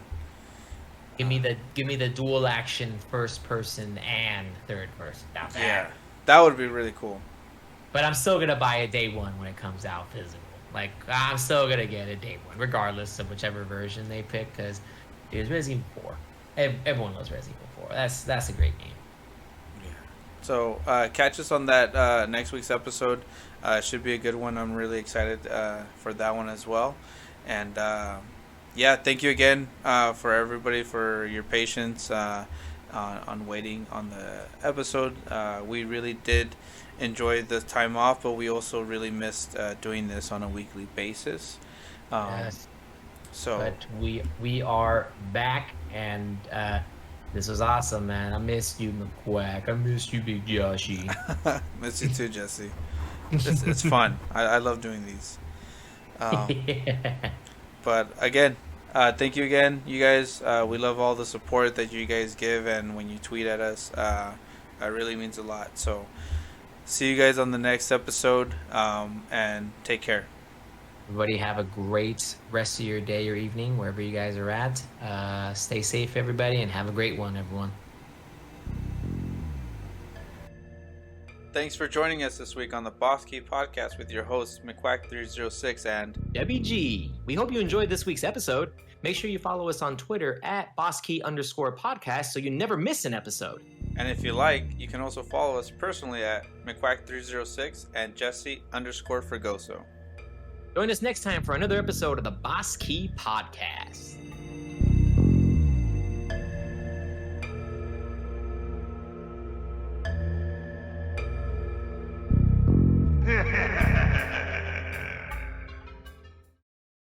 Give me the dual action first person and third person. Now that.
Yeah, that would be really cool.
But I'm still gonna buy a day one when it comes out physical. Like, I'm still gonna get a day one, regardless of whichever version they pick, because it's Resident Evil 4. Everyone loves Resident Evil 4. That's a great game.
So catch us on that next week's episode. Should be a good one. I'm really excited for that one as well. And yeah, thank you again for everybody for your patience on waiting on the episode. We really did enjoy the time off, but we also really missed doing this on a weekly basis.
Yes.
So,
but we are back, and this was awesome, man. I missed you, McQuack. I missed you, Big Joshy.
miss you too, Jesse. It's fun. I love doing these.
Yeah.
But again, thank you again, you guys. We love all the support that you guys give, and when you tweet at us, that really means a lot. So, see you guys on the next episode, and take care.
Everybody have a great rest of your day or evening, wherever you guys are at. Stay safe, everybody, and have a great one, everyone.
Thanks for joining us this week on the Boss Key Podcast with your hosts, McQuack306 and
WG. We hope you enjoyed this week's episode. Make sure you follow us on Twitter at BossKey_podcast so you never miss an episode.
And if you like, you can also follow us personally at McQuack306 and Jessie_Fregoso.
Join us next time for another episode of the Boss Key Podcast.
Ha ha ha!